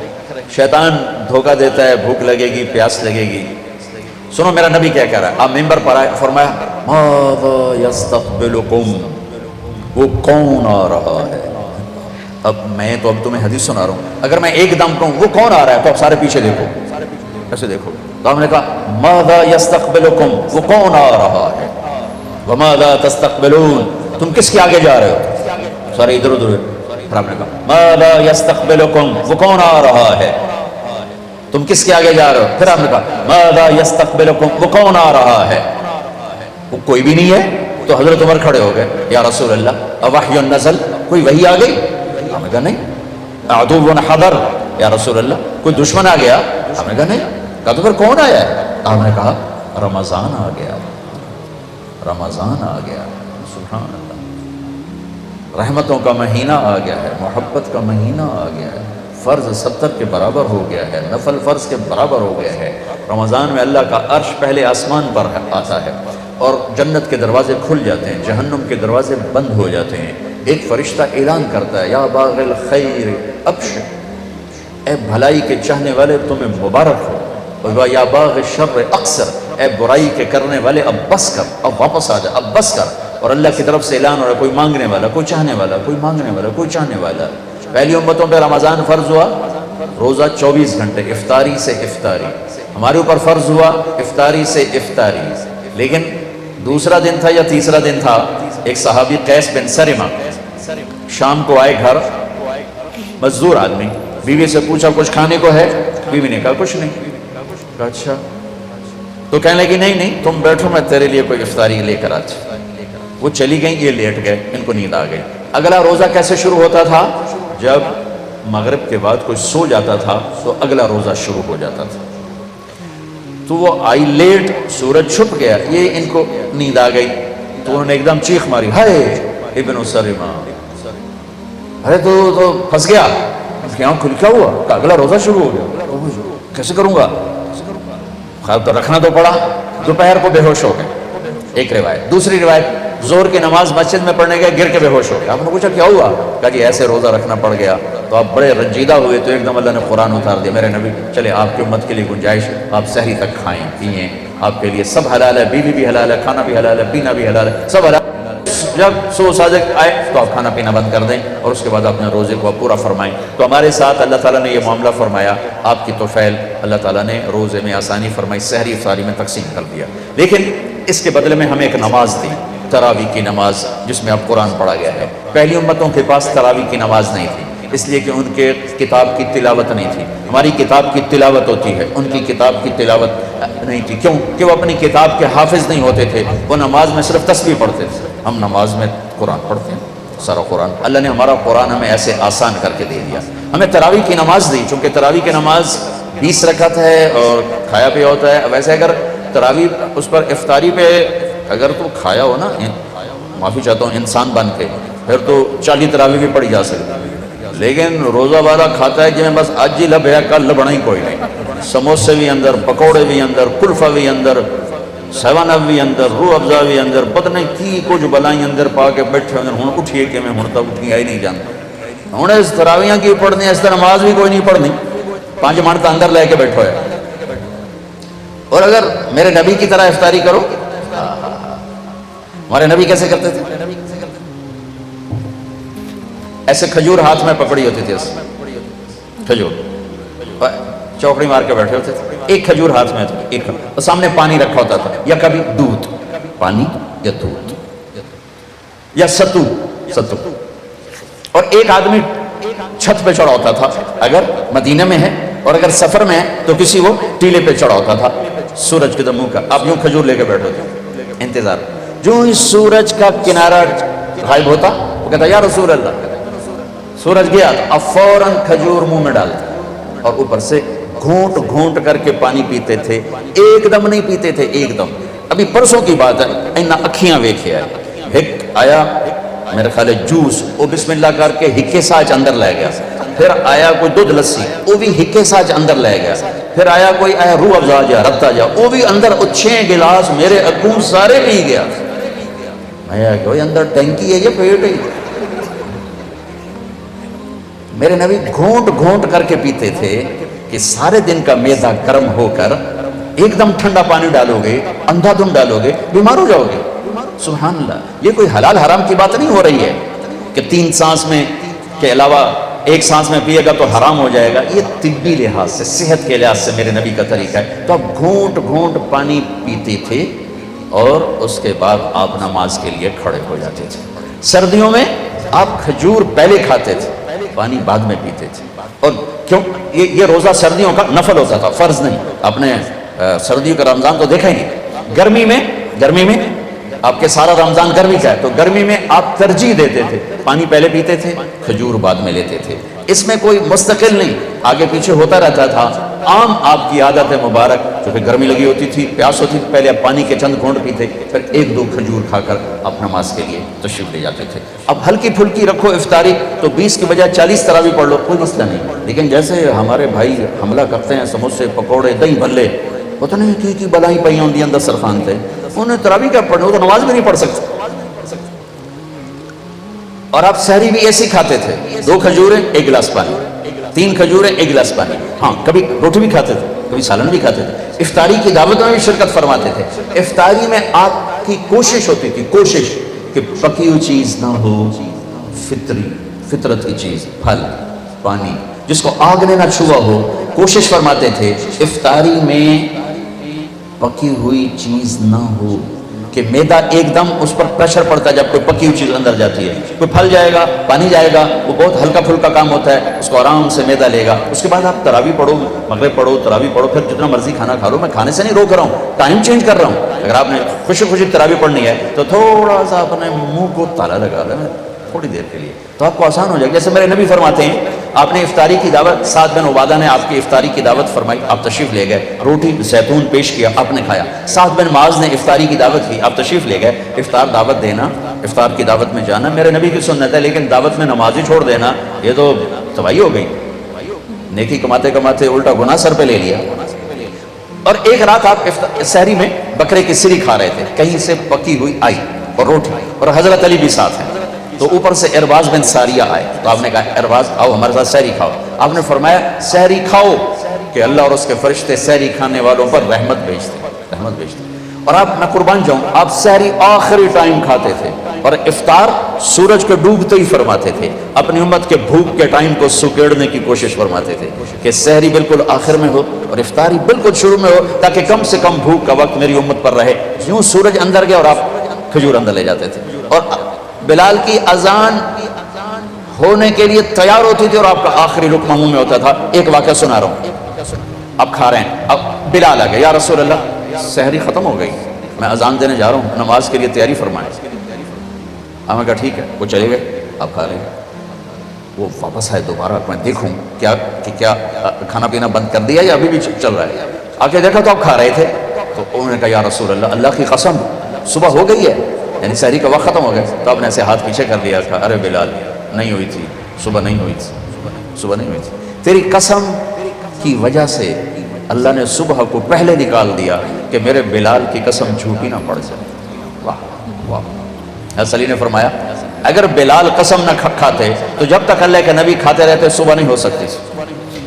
شیطان دھوکہ دیتا ہے، بھوک لگے گی، پیاس لگے گی. سنو میرا نبی کیا کہہ رہا ہے. آپ منبر پر آئے، فرمایا ماذا یستقبلکم، وہ کون آ رہا ہے. اب میں تو اب تمہیں حدیث سنا رہا ہوں، اگر میں ایک دم کہوں وہ کون آ رہا ہے تو اب سارے پیچھے دیکھو، ایسے دیکھو. تو ہم نے کہا ماذا یستقبلکم، وہ کون آ رہا ہے. وماذا تستقبلون، تم کس کے آگے جا رہے ہو. سارے ادھر ادھر. پھر آپ نے کہا ماذا یستقبلکم، وہ کون آ رہا ہے، تم کس کے آگے جا رہے ہو. پھر آپ نے کہا ماذا یستقبلکم، وہ کون آ رہا ہے. وہ کوئی بھی نہیں ہے. تو حضرت عمر کھڑے ہو گئے، یا رسول اللہ اوحی نزل، کوئی وحی آ گئی. ہم نے کہا نہیں. عدو حضر، یا رسول اللہ کوئی دشمن آ گیا. ہم نے کہا نہیں. کہا تو پھر کون آیا ہے. ہم نے کہا رمضان آ گیا، رمضان آ گیا. سبحان اللہ. رحمتوں کا مہینہ آ گیا ہے، محبت کا مہینہ آ گیا ہے، فرض 70 کے برابر ہو گیا ہے، نفل فرض کے برابر ہو گیا ہے۔ رمضان میں اللہ کا عرش پہلے آسمان پر آتا ہے اور جنت کے دروازے کھل جاتے ہیں، جہنم کے دروازے بند ہو جاتے ہیں۔ ایک فرشتہ اعلان کرتا ہے، یا باغ الخیر ابشر، اے بھلائی کے چاہنے والے تمہیں مبارک ہو، اور یا باغ الشر اقصر، اے برائی کے کرنے والے اب بس کر، اب واپس آ جا، اب بس کر۔ اور اللہ کی طرف سے اعلان ہو رہا ہے، کوئی مانگنے والا، کوئی چاہنے والا، کوئی مانگنے والا، کوئی چاہنے والا۔ پہلی امتوں پہ رمضان فرض ہوا روزہ 24 گھنٹے، افطاری سے افطاری۔ ہمارے اوپر فرض ہوا افطاری سے افطاری، لیکن دوسرا دن تھا یا تیسرا دن تھا، ایک صحابی قیس بن سرمہ شام کو آئے گھر، مزدور آدمی، بیوی سے پوچھا کچھ کھانے کو ہے؟ بیوی نے کہا کچھ نہیں۔ کہا اچھا، تو کہنے لگی نہیں نہیں تم بیٹھو، میں تیرے لیے کوئی افطاری لے کر آتی۔ وہ چلی گئیں، یہ لیٹ گئے، ان کو نیند آ گئی۔ اگلا روزہ کیسے شروع ہوتا تھا؟ جب مغرب کے بعد کوئی سو جاتا تھا تو اگلا روزہ شروع ہو جاتا تھا۔ تو وہ آئی لیٹ، سورج چھپ گیا، یہ ان کو نیند آ گئی، تو انہوں نے ایک دم چیخ ماری، ہائے ابن سرمہ، ارے تو پھنس گیا، کھل کیا ہوا؟ کہ اگلا روزہ شروع ہو گیا، کیسے کروں گا؟ خیر تو رکھنا تو پڑا، دوپہر کو بے ہوش ہو گئے، ایک روایت۔ دوسری روایت، زور کی نماز مسجد میں پڑھنے گئے، گر کے بے ہوش ہو گئے۔ آپ نے پوچھا کیا ہوا؟ کہا جی ایسے روزہ رکھنا پڑ گیا۔ تو آپ بڑے رنجیدہ ہوئے، تو ایک دم اللہ نے قرآن اتار دیا، میرے نبی چلے آپ کی امت کے لیے گنجائش، آپ سحری تک کھائیں پیئیں، آپ کے لیے سب حلال ہے، بیوی بھی حلال ہے، کھانا بھی حلال ہے، پینا بھی حلال ہے، سب حلال۔ جب سو صادق آئے تو آپ کھانا پینا بند کر دیں اور اس کے بعد اپنے روزے کو پورا فرمائیں۔ تو ہمارے ساتھ اللہ تعالیٰ نے یہ معاملہ فرمایا، آپ کی توفیل اللہ تعالیٰ نے روزے میں آسانی فرمائی، سحری افطاری میں تقسیم کر دیا، لیکن اس کے بدلے میں ہمیں ایک نماز دی، تراویح کی نماز، جس میں اب قرآن پڑھا گیا ہے۔ پہلی امتوں کے پاس تراویح کی نماز نہیں تھی، اس لیے کہ ان کے کتاب کی تلاوت نہیں تھی۔ ہماری کتاب کی تلاوت ہوتی ہے، ان کی کتاب کی تلاوت نہیں تھی۔ کیوں؟ کہ وہ اپنی کتاب کے حافظ نہیں ہوتے تھے، وہ نماز میں صرف تسبیح پڑھتے تھے، ہم نماز میں قرآن پڑھتے ہیں، سارا قرآن۔ اللہ نے ہمارا قرآن ہمیں ایسے آسان کر کے دے دیا، ہمیں تراویح کی نماز دی، چونکہ تراویح کی نماز 20 رکعت ہے اور کھایا پیا ہوتا ہے۔ ویسے اگر تراویح اس پر افطاری پہ اگر تو کھایا ہو نا، معافی چاہتا ہوں انسان بن کے، پھر تو 40 تراویح بھی پڑھی جا سکتی، لیکن روزہ والا کھاتا ہے کہ میں بس آج ہی لب ہے، کل لبنا ہی کوئی نہیں، سموسے بھی اندر، پکوڑے بھی اندر، کلفہ بھی اندر، 7 اپ بھی اندر، روح افزا بھی اندر، پتہ نہیں کی کچھ بلائیں اندر پا کے بیٹھے ہوئے، ہوں اٹھیے کہ میں ہوں تک اٹھی آئی نہیں جانتا، ہوں اس تراویحاں کی پڑھنی، اس طرح نماز بھی کوئی نہیں پڑھنی، 5 منٹ اندر لے کے بیٹھو ہے۔ اور اگر میرے نبی کی طرح افطاری کرو، ہمارے نبی کیسے کرتے تھے؟ ایسے کھجور ہاتھ میں پکڑی ہوتی تھی، کھجور چوکڑی مار کے بیٹھے ہوتے تھے، ایک کھجور ہاتھ میں تھا، ایک اور سامنے پانی رکھا ہوتا تھا، یا کبھی دودھ، پانی یا دودھ یا ستو، اور ایک آدمی چھت پہ چڑھا ہوتا تھا اگر مدینہ میں ہے، اور اگر سفر میں ہے تو کسی وہ ٹیلے پہ چڑھا ہوتا تھا سورج کے منہ کا، آپ یوں کھجور لے کے بیٹھے تھے انتظار۔ جو ہی سورج کا کنارہ غائب ہوتا، وہ کہتا یا رسول اللہ، سورج گیا تو اب فوراً کھجور منہ میں ڈالتے اور اوپر سے گھونٹ گھونٹ کر کے پانی پیتے تھے، ایک دم نہیں پیتے تھے، ایک دم۔ ابھی پرسوں کی بات ہے، اینا اکھیاں ویکھے آئے، ہک آیا میرے خیال ہے جوس، وہ بسم اللہ کر کے ہکے ساچ اندر لے گیا، پھر آیا کوئی دودھ لسی، وہ بھی ہکے ساچ اندر لے گیا، پھر آیا کوئی آیا روح افزا جا، رتا جا، وہ بھی اندر 6 گلاس میرے اکوں سارے پی گیا۔ میں کوئی اندر ٹینکی ہے یا پیٹ ہے؟ میرے نبی گھونٹ گھونٹ کر کے پیتے تھے کہ سارے دن کا معدہ گرم ہو کر ایک دم ٹھنڈا پانی ڈالو گے، اندھا دھند ڈالو گے، بیمار ہو جاؤ گے۔ سبحان اللہ، یہ کوئی حلال حرام کی بات نہیں ہو رہی ہے کہ 3 سانس میں کے علاوہ 1 سانس میں پیے گا تو حرام ہو جائے گا، یہ طبی لحاظ سے، صحت کے لحاظ سے میرے نبی کا طریقہ ہے۔ تو آپ گھونٹ گھونٹ پانی پیتے تھے اور اس کے بعد آپ نماز کے لیے کھڑے ہو جاتے تھے۔ سردیوں میں آپ کھجور پہلے کھاتے تھے، پانی بعد میں پیتے تھے، اور کیوں؟ یہ روزہ سردیوں کا نفل ہوتا تھا، فرض نہیں۔ آپ نے سردیوں کا رمضان تو دیکھا ہی نہیں۔ گرمی میں آپ کے سارا رمضان گرمی کا ہے، تو گرمی میں آپ ترجیح دیتے تھے، پانی پہلے پیتے تھے، کھجور بعد میں لیتے تھے۔ اس میں کوئی مستقل نہیں، آگے پیچھے ہوتا رہتا تھا، عام آپ کی عادت ہے مبارک، جو کہ گرمی لگی ہوتی تھی، پیاس ہوتی تھی، پہلے آپ پانی کے چند گھونٹ پیتے، پھر ایک دو کھجور کھا کر آپ نماز کے لیے تشریف لے جاتے تھے۔ اب ہلکی پھلکی رکھو افطاری تو 20 کی بجائے 40 تراویح پڑھ لو، کوئی مسئلہ نہیں، لیکن جیسے ہمارے بھائی حملہ کرتے ہیں سموسے پکوڑے دہی بھلے، پتہ نہیں کی بلائیں پئی ہوندی اندر دسترخوان تے، انہیں تراویح کیا پڑھنا، وہ تو نماز بھی نہیں پڑھ سکتے۔ اور آپ سحری بھی ایسے کھاتے تھے، 2 کھجوریں 1 گلاس پانی، 3 کھجوریں 1 گلاس پانی، ہاں کبھی روٹی بھی کھاتے تھے، کبھی سالن بھی کھاتے تھے۔ افطاری کی دعوت میں بھی شرکت فرماتے تھے۔ افطاری میں آپ کی کوشش ہوتی تھی، کوشش کہ پکی ہوئی چیز نہ ہو، فطرت کی چیز، پھل، پانی، جس کو آگ نے نہ چھوا ہو، کوشش فرماتے تھے افطاری میں پکی ہوئی چیز نہ ہو، کہ میدا ایک دم اس پر پریشر پڑتا ہے جب کوئی پکی ہوئی چیز اندر جاتی ہے، کوئی پھل جائے گا، پانی جائے گا، وہ بہت ہلکا پھلکا کام ہوتا ہے، اس کو آرام سے میدا لے گا۔ اس کے بعد آپ تراویح پڑھو، مغرب پڑھو، تراویح پڑھو، پھر جتنا مرضی کھانا کھا لو، میں کھانے سے نہیں روک رہا ہوں، ٹائم چینج کر رہا ہوں۔ اگر آپ نے خوشی خوشی تراویح پڑھنی ہے تو تھوڑا سا اپنے منہ کو تالا لگا لینا تھوڑی دیر کے لیے، تو آپ کو آسان ہو جائے گا۔ جیسے میرے نبی فرماتے ہیں، آپ نے افطاری کی دعوت، سعد بن عبادہ نے آپ کی افطاری کی دعوت فرمائی، آپ تشریف لے گئے، روٹی زیتون پیش کیا، آپ نے کھایا۔ سعد بن معاذ نے افطاری کی دعوت کی، آپ تشریف لے گئے۔ افطار دعوت دینا، افطار کی دعوت میں جانا میرے نبی کی سنت ہے، لیکن دعوت میں نماز ہی چھوڑ دینا یہ تو تباہی ہو گئی، نیکی کماتے کماتے الٹا گناہ سر پہ لے لیا۔ اور ایک رات آپ سحری میں بکرے کی سری کھا رہے تھے، کہیں سے پکی ہوئی آئی اور روٹی، اور حضرت علی بھی ساتھ ہیں، تو اوپر سے ارباز بن ساریہ آئے، تو آپ نے کہا ارباز آؤ ہمارے ساتھ سحری کھاؤ۔ آپ نے فرمایا سحری کھاؤ کہ اللہ اور اس کے فرشتے سحری کھانے والوں پر رحمت بھیجتے۔ اور آپ میں قربان جاؤں، آپ سحری آخری ٹائم کھاتے تھے، اور افطار سورج کو ڈوبتے ہی فرماتے تھے، اپنی امت کے بھوک کے ٹائم کو سکیڑنے کی کوشش فرماتے تھے کہ سحری بالکل آخر میں ہو اور افطاری بالکل شروع میں ہو، تاکہ کم سے کم بھوک کا وقت میری امت پر رہے۔ یوں سورج اندر گیا اور آپ کھجور اندر لے جاتے تھے، اور بلال کی اذان ہونے کے لیے تیار ہوتی تھی اور آپ کا آخری لقمہ منہ میں ہوتا تھا۔ ایک واقعہ سنا رہا ہوں، اب کھا رہے ہیں، اب بلال آ گیا، یا رسول اللہ سحری ختم ہو گئی، میں اذان دینے جا رہا ہوں، نماز کے لیے تیاری فرمائیں۔ ہم نے کہا ٹھیک ہے، وہ چلے گئے، آپ کھا رہے ہیں۔ وہ واپس آئے دوبارہ، میں دیکھوں کیا کھانا پینا بند کر دیا یا ابھی بھی چل رہا ہے۔ آ کے دیکھا تو آپ کھا رہے تھے، تو انہوں نے کہا یا رسول اللہ، اللہ کی قسم صبح ہو گئی ہے، یعنی سحری کا وقت ختم ہو گیا۔ تو آپ نے ایسے ہاتھ پیچھے کر دیا، کہا ارے بلال نہیں ہوئی تھی، صبح نہیں ہوئی تھی، تیری قسم کی وجہ سے اللہ نے صبح کو پہلے نکال دیا کہ میرے بلال کی قسم جھوٹی نہ پڑ جائے۔ واہ واہ۔ حضرت علی نے فرمایا اگر بلال قسم نہ کھاتے تو جب تک اللہ کے نبی کھاتے رہتے صبح نہیں ہو سکتی۔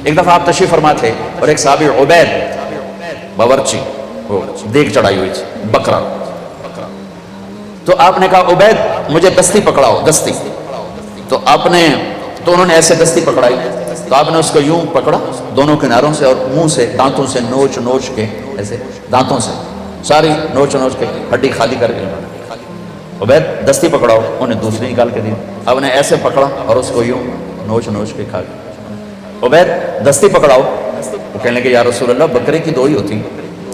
ایک دفعہ آپ تشریف فرما تھے اور ایک صحابی عبید باورچی، وہ دیگ چڑھائی ہوئی تھی بکرا، تو آپ نے کہا عبید مجھے دستی پکڑاؤ، دستی، تو انہوں نے ایسے دستی پکڑائی، تو آپ نے اس کو یوں پکڑا دونوں کناروں سے اور منہ سے دانتوں سے نوچ کے، ایسے دانتوں سے ساری نوچ کے ہڈی خالی کر کے، عبید دستی پکڑاؤ، انہیں دوسری نکال کے دی، اب نے ایسے پکڑا اور اس کو یوں نوچ کے کھا گیا۔ عبید دستی پکڑاؤ، وہ کہنے لگے یا رسول اللہ بکرے کی دوئی ہوتی،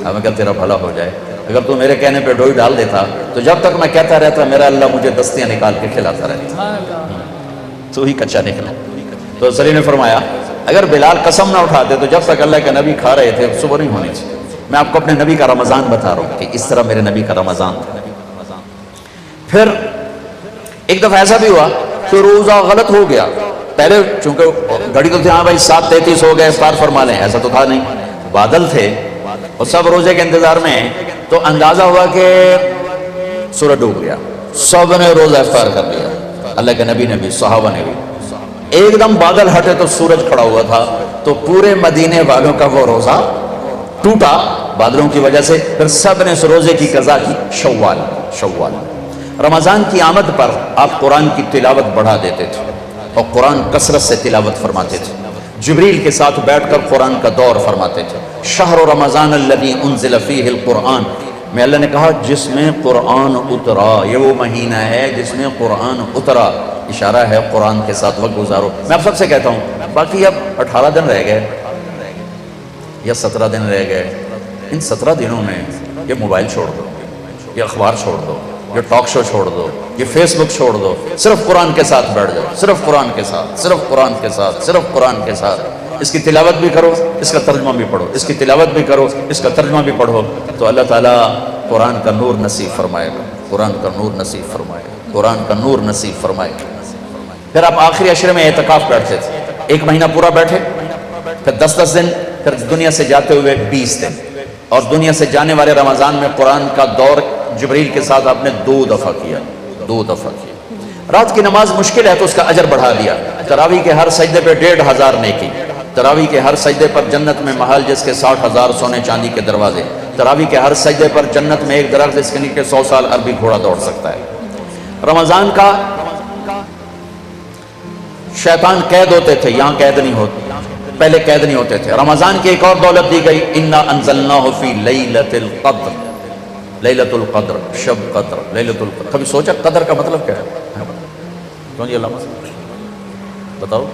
اب میں کہا تیرا بھلا ہو جائے، اگر تو میرے کہنے پہ ڈوئی ڈال دیتا تو جب تک میں کہتا رہتا میرا اللہ مجھے دستیاں نکال کے کھلاتا رہتا، تو ہی کچا نکلا۔ تو سلی نے فرمایا اگر بلال قسم نہ اٹھاتے تو جب تک اللہ کے نبی کھا رہے تھے صبح نہیں ہونی چاہیے۔ میں آپ کو اپنے نبی کا رمضان بتا رہا ہوں کہ اس طرح میرے نبی کا رمضان تھا۔ پھر ایک دفعہ ایسا بھی ہوا کہ روزہ غلط ہو گیا، پہلے چونکہ گھڑی تو تھی، ہاں بھائی 7:33 ہو گئے افطار فرما لیں، ایسا تو تھا نہیں، بادل تھے اور سب روزے کے انتظار میں ہیں، تو اندازہ ہوا کہ سورج ڈوب گیا، سب نے روزہ افطار کر لیا، اللہ کے نبی نے بھی، صحابہ نے بھی۔ ایک دم بادل ہٹے تو سورج کھڑا ہوا تھا، تو پورے مدینے والوں کا وہ روزہ ٹوٹا بادلوں کی وجہ سے، پھر سب نے اس روزے کی قضا کی۔ شوال رمضان کی آمد پر آپ قرآن کی تلاوت بڑھا دیتے تھے اور قرآن کثرت سے تلاوت فرماتے تھے، جبریل کے ساتھ بیٹھ کر قرآن کا دور فرماتے تھے۔ شہر رمضان الذی انزل فیہ القرآن، میں اللہ نے کہا جس میں قرآن اترا، یہ وہ مہینہ ہے جس میں قرآن اترا، اشارہ ہے قرآن کے ساتھ وقت گزارو۔ میں آپ سب سے کہتا ہوں باقی اب 18 دن رہ گئے یا 17 دن رہ گئے، ان 17 دنوں میں یہ موبائل چھوڑ دو، یہ اخبار چھوڑ دو، یہ ٹاک شو چھوڑ دو، یہ فیس بک چھوڑ دو، صرف قرآن کے ساتھ بیٹھ جاؤ، صرف قرآن کے ساتھ، صرف قرآن کے ساتھ، صرف قرآن کے ساتھ۔ اس کی تلاوت بھی کرو، اس کا ترجمہ بھی پڑھو، اس کی تلاوت بھی کرو، اس کا ترجمہ بھی پڑھو، تو اللہ تعالیٰ قرآن کا نور نصیب فرمائے گا، قرآن کا نور نصیب فرمائے گا، قرآن کا نور نصیب فرمائے گا۔ پھر آپ آخری عشرے میں اعتکاف بیٹھتے تھے، 1 مہینہ پورا بیٹھے، پھر 10 دن، پھر دنیا سے جاتے ہوئے 20 دن، اور دنیا سے جانے والے رمضان میں قرآن کا دور جبریل کے ساتھ آپ نے 2 دفعہ کیا، 2 دفعہ کیا۔ رات کی نماز مشکل ہے تو اس کا اجر بڑھا دیا، تراویح کے ہر سجدے پہ 1500 نیکی، تراویح کے ہر سجدے پر جنت میں محل جس کے 60,000 سونے چاندی کے دروازے، تراویح کے ہر سجدے پر جنت میں ایک درخت جس کے نیچے 100 سال عربی گھوڑا دوڑ سکتا ہے۔ رمضان کا شیطان قید ہوتے تھے، یہاں قید نہیں ہوتے، پہلے قید نہیں ہوتے تھے۔ رمضان کی ایک اور دولت دی گئی، انا انزلناہ فی لیلۃ القدر، لیلۃ القدر، شب قدر، لیلۃ القدر۔ کبھی سوچا قدر کا مطلب کیا ہے؟ کیوں جی علامہ بتاؤ؟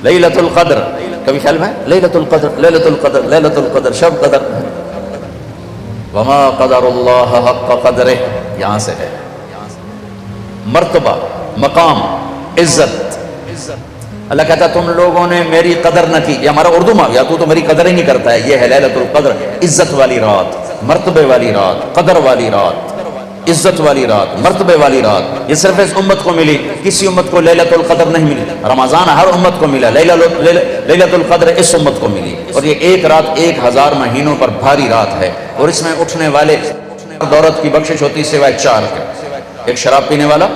لیلۃ القدر کبھی خیال میں؟ لیلۃ القدر، لیلۃ القدر، لیلۃ القدر، شب قدر۔ وما قدر اللہ حق قدرہ، یہاں سے ہے مرتبہ، مقام، عزت۔ اللہ کہتا ہے تم لوگوں نے میری قدر نہ کی، یہ ہمارا اردو میں یا تو میری قدر ہی نہیں کرتا ہے۔ یہ ہے لیلۃ القدر، عزت والی رات، مرتبے والی رات، قدر والی رات، عزت والی رات، مرتبے والی رات۔ یہ صرف اس امت کو ملی، کسی امت کو لیلۃ القدر نہیں ملی۔ رمضان ہر امت کو ملا، لیلۃ القدر اس امت کو ملی، اور یہ ایک رات 1000 مہینوں پر بھاری رات ہے، اور اس میں اٹھنے والے دولت کی بخشش ہوتی سوائے 4 کے، ایک شراب پینے والا،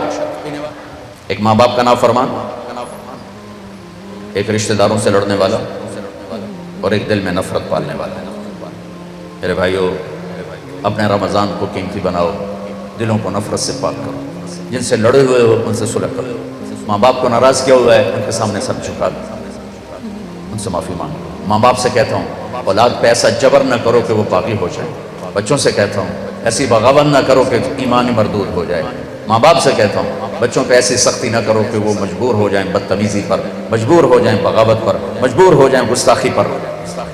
ایک ماں باپ کا نافرمان، ایک رشتہ داروں سے لڑنے والا، اور ایک دل میں نفرت پالنے والا۔ میرے بھائیو، اپنے رمضان کو قیمتی بناؤ، دلوں کو نفرت سے پاک کرو، جن سے لڑے ہوئے ہو ان سے صلح کرو، ماں باپ کو ناراض کیا ہوا ہے ان کے سامنے سر جھکا دو، ان سے معافی مانگو۔ ماں باپ سے کہتا ہوں اولاد پہ ایسا جبر نہ کرو کہ وہ باغی ہو جائے۔ بچوں سے کہتا ہوں ایسی بغاوت نہ کرو کہ ایمان مردود ہو جائے۔ ماں باپ سے کہتا ہوں بچوں پہ ایسی سختی نہ کرو کہ وہ مجبور ہو جائیں بدتمیزی پر، مجبور ہو جائیں بغاوت پر، مجبور ہو جائیں گستاخی پر۔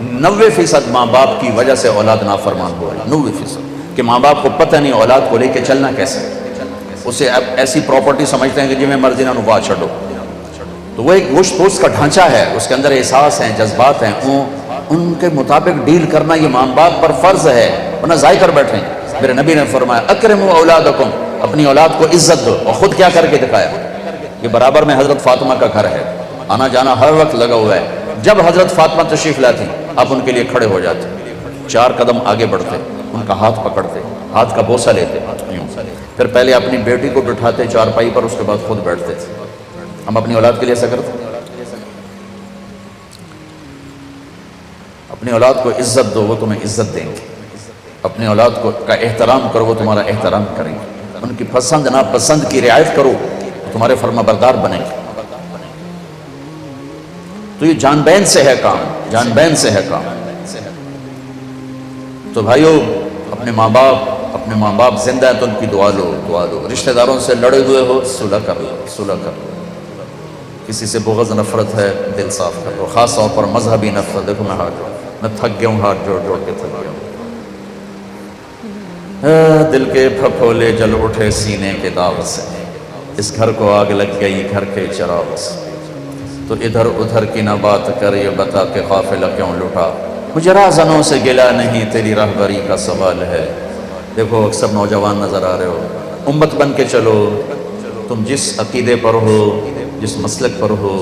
90% ماں باپ کی وجہ سے اولاد نافرمان ہو رہی، 90%، کہ ماں باپ کو پتہ نہیں اولاد کو لے کے چلنا کیسے، اسے اب ایسی پراپرٹی سمجھتے ہیں کہ جی میں مرضی نہ نبا چھڑو۔ تو وہ ایک گوشت پوست کا ڈھانچہ ہے، اس کے اندر احساس ہیں، جذبات ہیں، ان کے مطابق ڈیل کرنا یہ ماں باپ پر فرض ہے، ورنہ ضائع کر بیٹھیں۔ میرے نبی نے فرمایا اکرموا اولادکم، اپنی اولاد کو عزت دو، اور خود کیا کر کے دکھایا؟ یہ برابر میں حضرت فاطمہ کا گھر ہے، آنا جانا ہر وقت لگا ہوا ہے۔ جب حضرت فاطمہ تشریف لاتی آپ ان کے لیے کھڑے ہو جاتے، 4 قدم آگے بڑھتے، ان کا ہاتھ پکڑتے، ہاتھ کا بوسہ لیتے، پھر پہلے اپنی بیٹی کو بٹھاتے چارپائی پر، اس کے بعد خود بیٹھتے تھے۔ ہم اپنی اولاد کے لیے ایسا کرتے، اپنی اولاد کو عزت دو، وہ تمہیں عزت دیں گے۔ اپنی اولاد کو کا احترام کرو، وہ تمہارا احترام کریں گے۔ ان کی پسند ناپسند کی رعایت کرو، وہ تمہارے فرما بردار بنیں گے۔ تو یہ جان بین سے ہے کام، جان بین سے ہے کام۔ تو بھائیو، اپنے ماں باپ زندہ ہے تو ان کی دعا لو، دعا لو۔ رشتہ داروں سے لڑے ہوئے ہو، صلح کر لو، صلح کر لو۔ کسی سے بغض نفرت ہے، دل صاف کر لو، خاص طور پر مذہبی نفرت۔ دیکھو میں تھک گیا ہوں، ہاتھ جوڑ جوڑ کے تھک گیا ہوں۔ دل کے پھپھولے جل اٹھے سینے کے داغ سے، اس گھر کو آگ لگ گئی گھر کے چراغ سے، تو ادھر ادھر کی نہ بات کر، یہ بتا کہ قافلہ کیوں لٹا، مجھے راہزنوں سے گلا نہیں، تیری راہبری کا سوال ہے۔ دیکھو اکثر نوجوان نظر آ رہے ہو، امت بن کے چلو، تم جس عقیدے پر ہو، جس مسلک پر ہو،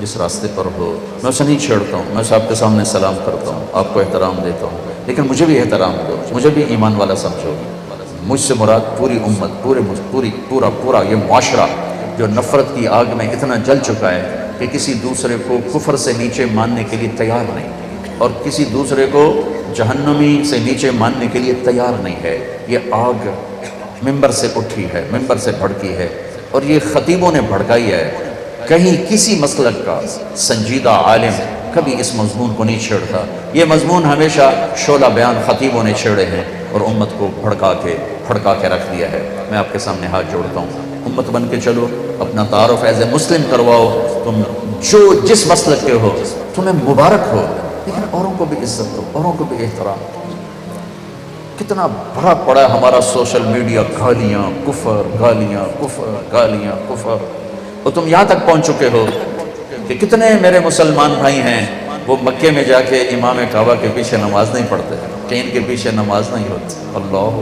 جس راستے پر ہو، میں اسے نہیں چھیڑتا ہوں، میں آپ کے سامنے سلام کرتا ہوں، آپ کو احترام دیتا ہوں، لیکن مجھے بھی احترام دو، مجھے بھی ایمان والا سمجھو۔ مجھ سے مراد پوری امت، پورا یہ معاشرہ جو نفرت کی آگ میں اتنا جل چکا ہے کہ کسی دوسرے کو کفر سے نیچے ماننے کے لیے تیار نہیں، اور کسی دوسرے کو جہنمی سے نیچے ماننے کے لیے تیار نہیں ہے۔ یہ آگ ممبر سے اٹھی ہے، ممبر سے بھڑکی ہے، اور یہ خطیبوں نے بھڑکائی ہے۔ کہیں کسی مسلک کا سنجیدہ عالم کبھی اس مضمون کو نہیں چھیڑتا، یہ مضمون ہمیشہ شعلہ بیان خطیبوں نے چھیڑے ہیں، اور امت کو بھڑکا کے رکھ دیا ہے۔ میں آپ کے سامنے ہاتھ جوڑتا ہوں، امت بن کے چلو، اپنا تعارف ایز اے مسلم کرواؤ، تم جو جس مسلک کے ہو تمہیں مبارک ہو، لیکن اوروں کو بھی عزت دو، اوروں کو بھی احترام دو۔ کتنا بھرا پڑا ہے ہمارا سوشل میڈیا، گالیاں کفر، گالیاں کفر، گالیاں کفر، اور تم یہاں تک پہنچ چکے ہو کہ کتنے میرے مسلمان بھائی ہیں وہ مکے میں جا کے امام کعبہ کے پیچھے نماز نہیں پڑھتے، کہ ان کے پیچھے نماز نہیں ہوتی۔ اللہ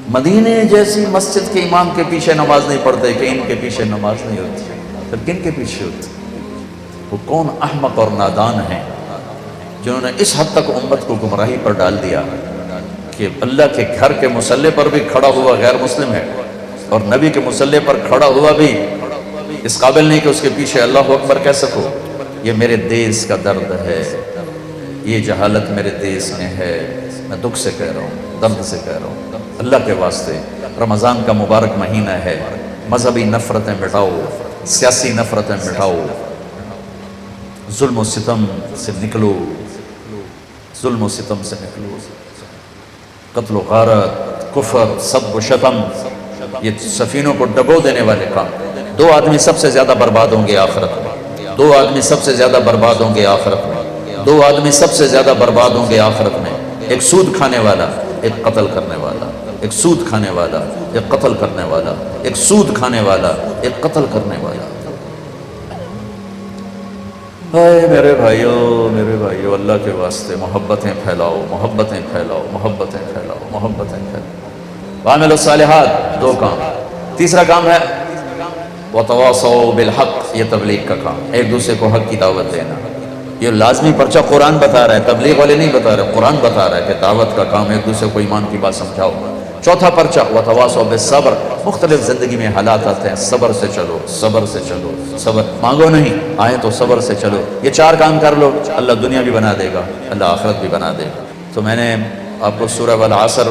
مدینے جیسی مسجد کے امام کے پیچھے نماز نہیں پڑھتے، کہ ان کے پیچھے نماز نہیں ہوتی، پھر کن کے پیچھے ہوتی؟ وہ کون احمق اور نادان ہیں جنہوں نے اس حد تک امت کو گمراہی پر ڈال دیا کہ اللہ کے گھر کے مصلی پر بھی کھڑا ہوا غیر مسلم ہے، اور نبی کے مصلی پر کھڑا ہوا بھی اس قابل نہیں کہ اس کے پیچھے اللہ اکبر کہہ سکو۔ یہ میرے دیس کا درد ہے، یہ جہالت میرے دیس میں ہے، میں دکھ سے کہہ رہا ہوں، درد سے کہہ رہا ہوں۔ اللہ کے واسطے رمضان کا مبارک مہینہ ہے، مذہبی نفرتیں مٹاؤ، سیاسی نفرتیں مٹاؤ، ظلم و ستم سے نکلو، ظلم و ستم سے نکلو، قتل و غارت، کفر، سب و شتم، یہ سفینوں کو ڈبو دینے والے کام۔ دو آدمی سب سے زیادہ برباد ہوں گے آخرت میں، دو آدمی سب سے زیادہ برباد ہوں گے آخرت میں، دو آدمی سب سے زیادہ برباد ہوں گے آخرت میں، ایک سود کھانے والا، ایک قتل کرنے والا، ایک سود کھانے والا، ایک قتل کرنے والا، ایک سود کھانے والا، ایک قتل کرنے والا۔ اے میرے بھائیو اللہ کے واسطے محبتیں پھیلاؤ، محبتیں پھیلاؤ، محبتیں پھیلاؤ، محبتیں پھیلاؤ۔ وعملوا الصالحات، دو کام۔ تیسرا کام ہے وتواصوا بالحق، یہ تبلیغ کا کام، ایک دوسرے کو حق کی دعوت دینا۔ یہ لازمی پرچہ قرآن بتا رہا ہے، تبلیغ والے نہیں بتا رہے، قرآن بتا رہا ہے کہ دعوت کا کام ایک دوسرے کو ایمان کی بات سمجھاؤ۔ چوتھا پرچہ وتواصوا بالصبر، مختلف زندگی میں حالات آتے ہیں، صبر سے چلو، صبر سے چلو، صبر مانگو نہیں، آئے تو صبر سے چلو۔ یہ چار کام کر لو، اللہ دنیا بھی بنا دے گا، اللہ آخرت بھی بنا دے گا۔ تو میں نے آپ کو سورہ والعصر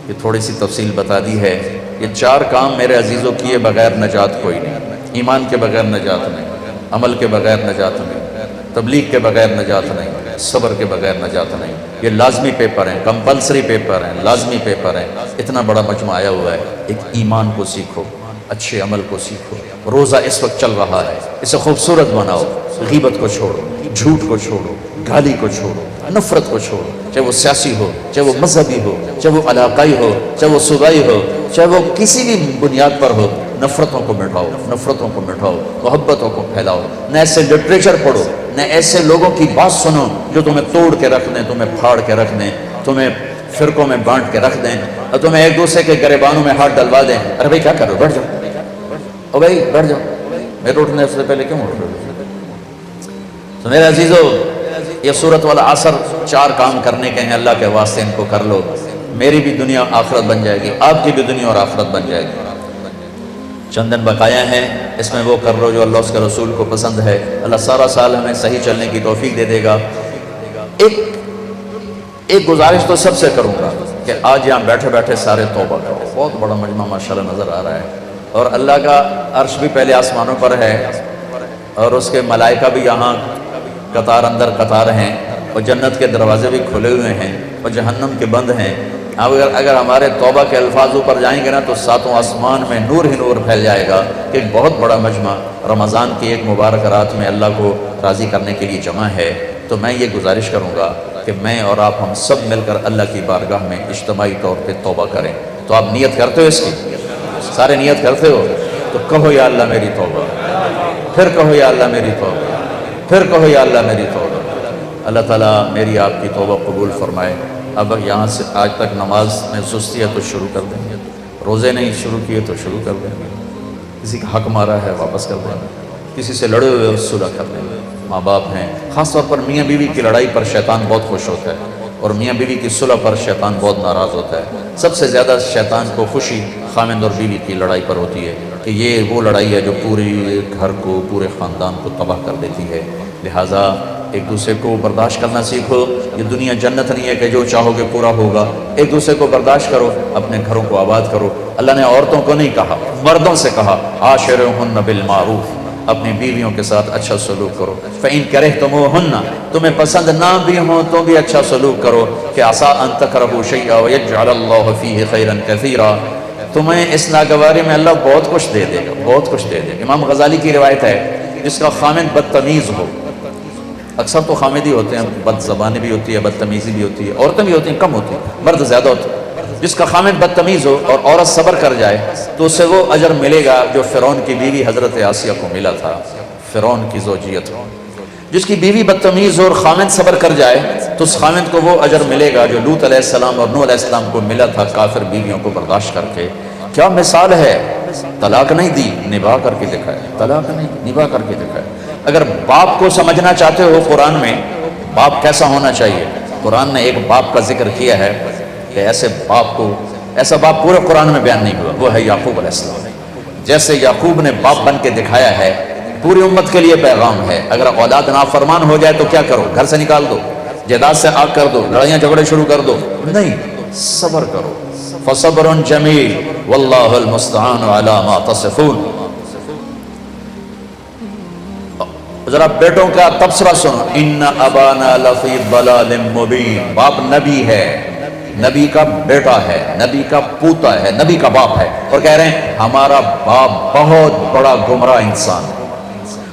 یہ تھوڑی سی تفصیل بتا دی ہے۔ یہ چار کام میرے عزیزوں کیے بغیر نجات کوئی نہیں، ایمان کے بغیر نجات نہیں، عمل کے بغیر نجات نہیں، تبلیغ کے بغیر نجات نہیں، صبر کے بغیر نجات نہیں۔ یہ لازمی پیپر ہیں، کمپلسری پیپر ہیں، لازمی پیپر ہیں۔ اتنا بڑا مجمع آیا ہوا ہے، ایک ایمان کو سیکھو، اچھے عمل کو سیکھو۔ روزہ اس وقت چل رہا ہے، اسے خوبصورت بناؤ، غیبت کو چھوڑو، جھوٹ کو چھوڑو، گالی کو چھوڑو، نفرت کو چھوڑو، چاہے وہ سیاسی ہو، چاہے وہ مذہبی ہو، چاہے وہ علاقائی ہو، چاہے وہ صوبائی ہو، چاہے وہ کسی بھی بنیاد پر ہو۔ نفرتوں کو مٹاؤ، نفرتوں کو مٹاؤ، محبتوں کو پھیلاؤ۔ نہ ایسے لٹریچر پڑھو، نہ ایسے لوگوں کی بات سنو جو تمہیں توڑ کے رکھ دیں، تمہیں پھاڑ کے رکھ دیں، تمہیں فرقوں میں بانٹ کے رکھ دیں، اور تمہیں ایک دوسرے کے گریبانوں میں ہاتھ ڈلوا دیں۔ ارے بھائی کیا کرو، بیٹھ جاؤ، او بھائی بیٹھ جاؤ، میرے اٹھنے سے پہلے کیوں اٹھ رہے ہو؟ تو میرے عزیزو، یہ سورۃ والعصر چار کام کرنے کے ہیں، اللہ کے واسطے ان کو کر لو، میری بھی دنیا آخرت بن جائے گی، آپ کی بھی دنیا اور آخرت بن جائے گی۔ چند دن بقایا ہیں، اس میں وہ کر لو جو اللہ اس کے رسول کو پسند ہے۔ اللہ سارا سال ہمیں صحیح چلنے کی توفیق دے دے گا۔ ایک گزارش تو سب سے کروں گا کہ آج یہاں بیٹھے بیٹھے سارے توبہ کرو۔ بہت بڑا مجمع ماشاءاللہ نظر آ رہا ہے، اور اللہ کا عرش بھی پہلے آسمانوں پر ہے، اور اس کے ملائکہ بھی یہاں قطار اندر قطار ہیں، اور جنت کے دروازے بھی کھلے ہوئے ہیں، اور جہنم کے بند ہیں۔ اگر ہمارے توبہ کے الفاظ اوپر جائیں گے نا تو ساتوں آسمان میں نور ہی نور پھیل جائے گا کہ ایک بہت بڑا مجمع رمضان کی ایک مبارک رات میں اللہ کو راضی کرنے کے لیے جمع ہے۔ تو میں یہ گزارش کروں گا کہ میں اور آپ ہم سب مل کر اللہ کی بارگاہ میں اجتماعی طور پہ توبہ کریں۔ تو آپ نیت کرتے ہو اس کی؟ سارے نیت کرتے ہو؟ تو کہو یا اللہ میری توبہ، پھر کہو یا اللہ میری توبہ، پھر کہو یا اللہ میری توبہ۔ اللہ تعالیٰ میری آپ کی توبہ قبول فرمائے۔ اب یہاں سے آج تک نماز میں سستی ہے تو شروع کر دیں گے، روزے نہیں شروع کیے تو شروع کر دیں گے، کسی کا حق مارا ہے واپس کر دیں گے، کسی سے لڑے ہوئے صلح کر دیں گے۔ ماں باپ ہیں، خاص طور پر میاں بیوی کی لڑائی پر شیطان بہت خوش ہوتا ہے، اور میاں بیوی کی صلح پر شیطان بہت ناراض ہوتا ہے۔ سب سے زیادہ شیطان کو خوشی خامند اور بیوی کی لڑائی پر ہوتی ہے کہ یہ وہ لڑائی ہے جو پورے گھر کو، پورے خاندان کو تباہ کر دیتی ہے۔ لہٰذا ایک دوسرے کو برداشت کرنا سیکھو۔ یہ دنیا جنت نہیں ہے کہ جو چاہو گے پورا ہوگا۔ ایک دوسرے کو برداشت کرو، اپنے گھروں کو آباد کرو۔ اللہ نے عورتوں کو نہیں کہا، مردوں سے کہا عاشرہن بالمعروف، اپنی بیویوں کے ساتھ اچھا سلوک کرو۔ فإن کرہتموہن، تمہیں پسند نہ بھی ہوں تو بھی اچھا سلوک کرو کہ عسیٰ ان تکرہوا شیئا ویجعل اللہ فیہ خیرا کثیرا، تمہیں اس ناگواری میں اللہ بہت کچھ دے دے گا، بہت کچھ دے دے گا۔ امام غزالی کی روایت ہے، جس کا خامند بدتمیز ہو، اکثر تو خامدی ہوتے ہیں، بد زبانی بھی ہوتی ہے، بدتمیزی بھی ہوتی ہے، عورتیں بھی ہوتی ہیں، کم ہوتی ہیں، مرد زیادہ ہوتے ہیں۔ جس کا خامد بدتمیز ہو اور عورت صبر کر جائے تو اسے وہ اجر ملے گا جو فرعون کی بیوی حضرت آسیہ کو ملا تھا، فرعون کی زوجیت ہو۔ جس کی بیوی بدتمیز ہو اور خامد صبر کر جائے تو اس خامد کو وہ اجر ملے گا جو لوط علیہ السلام اور نوح علیہ السلام کو ملا تھا کافر بیویوں کو برداشت کر کے۔ کیا مثال ہے، طلاق نہیں دی، نبھا کر کے دکھایا، طلاق نہیں نبھا کر کے دکھایا۔ اگر باپ کو سمجھنا چاہتے ہو قرآن میں باپ کیسا ہونا چاہیے، قرآن نے ایک باپ کا ذکر کیا ہے کہ ایسا باپ پورے قرآن میں بیان نہیں ہوا، وہ ہے یعقوب علیہ السلام۔ جیسے یعقوب نے باپ بن کے دکھایا ہے، پوری امت کے لیے پیغام ہے۔ اگر اولاد نافرمان ہو جائے تو کیا کرو، گھر سے نکال دو، جائیداد سے آگ کر دو، لڑائیاں جھگڑے شروع کر دو، نہیں، صبر کرو۔ فصبر جمیل واللہ المستعان علی ما تصفون۔ ذرا بیٹوں کا تبصرہ سنو، ان ابانا لفی ضلال مبین۔ باپ نبی ہے، نبی کا بیٹا ہے، نبی کا پوتا ہے، نبی کا باپ ہے، اور کہہ رہے ہیں ہمارا باپ بہت بڑا گمراہ انسان ہے۔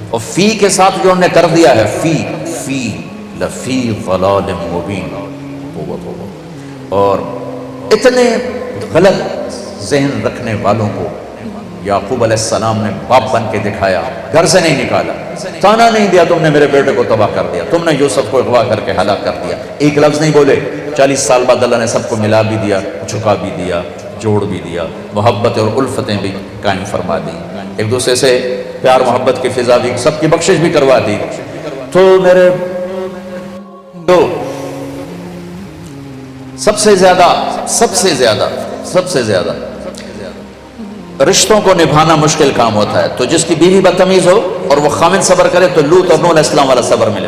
اور فی کے ساتھ جو انہوں نے کر دیا ہے، فی لفی ضلال مبین، اور اتنے غلط ذہن رکھنے والوں کو یعقوب علیہ السلام نے باپ بن کے دکھایا، گھر سے نہیں نکالا، تانا نہیں دیا تم نے میرے بیٹے کو تباہ کر دیا، تم نے یوسف کو اغوا کر کے ہلاک کر دیا، ایک لفظ نہیں بولے۔ 40 سال بعد اللہ نے سب کو ملا بھی دیا، جھکا بھی دیا، جوڑ بھی دیا، محبت اور الفتیں بھی قائم فرما دی، ایک دوسرے سے پیار محبت کی فضا بھی، سب کی بخشش بھی کروا دی۔ تو میرے دو سب سے زیادہ رشتوں کو نبھانا مشکل کام ہوتا ہے، تو جس کی بیوی بدتمیز ہو اور وہ خامد صبر کرے تو لوط اور نوح علیہ السلام والا صبر ملے۔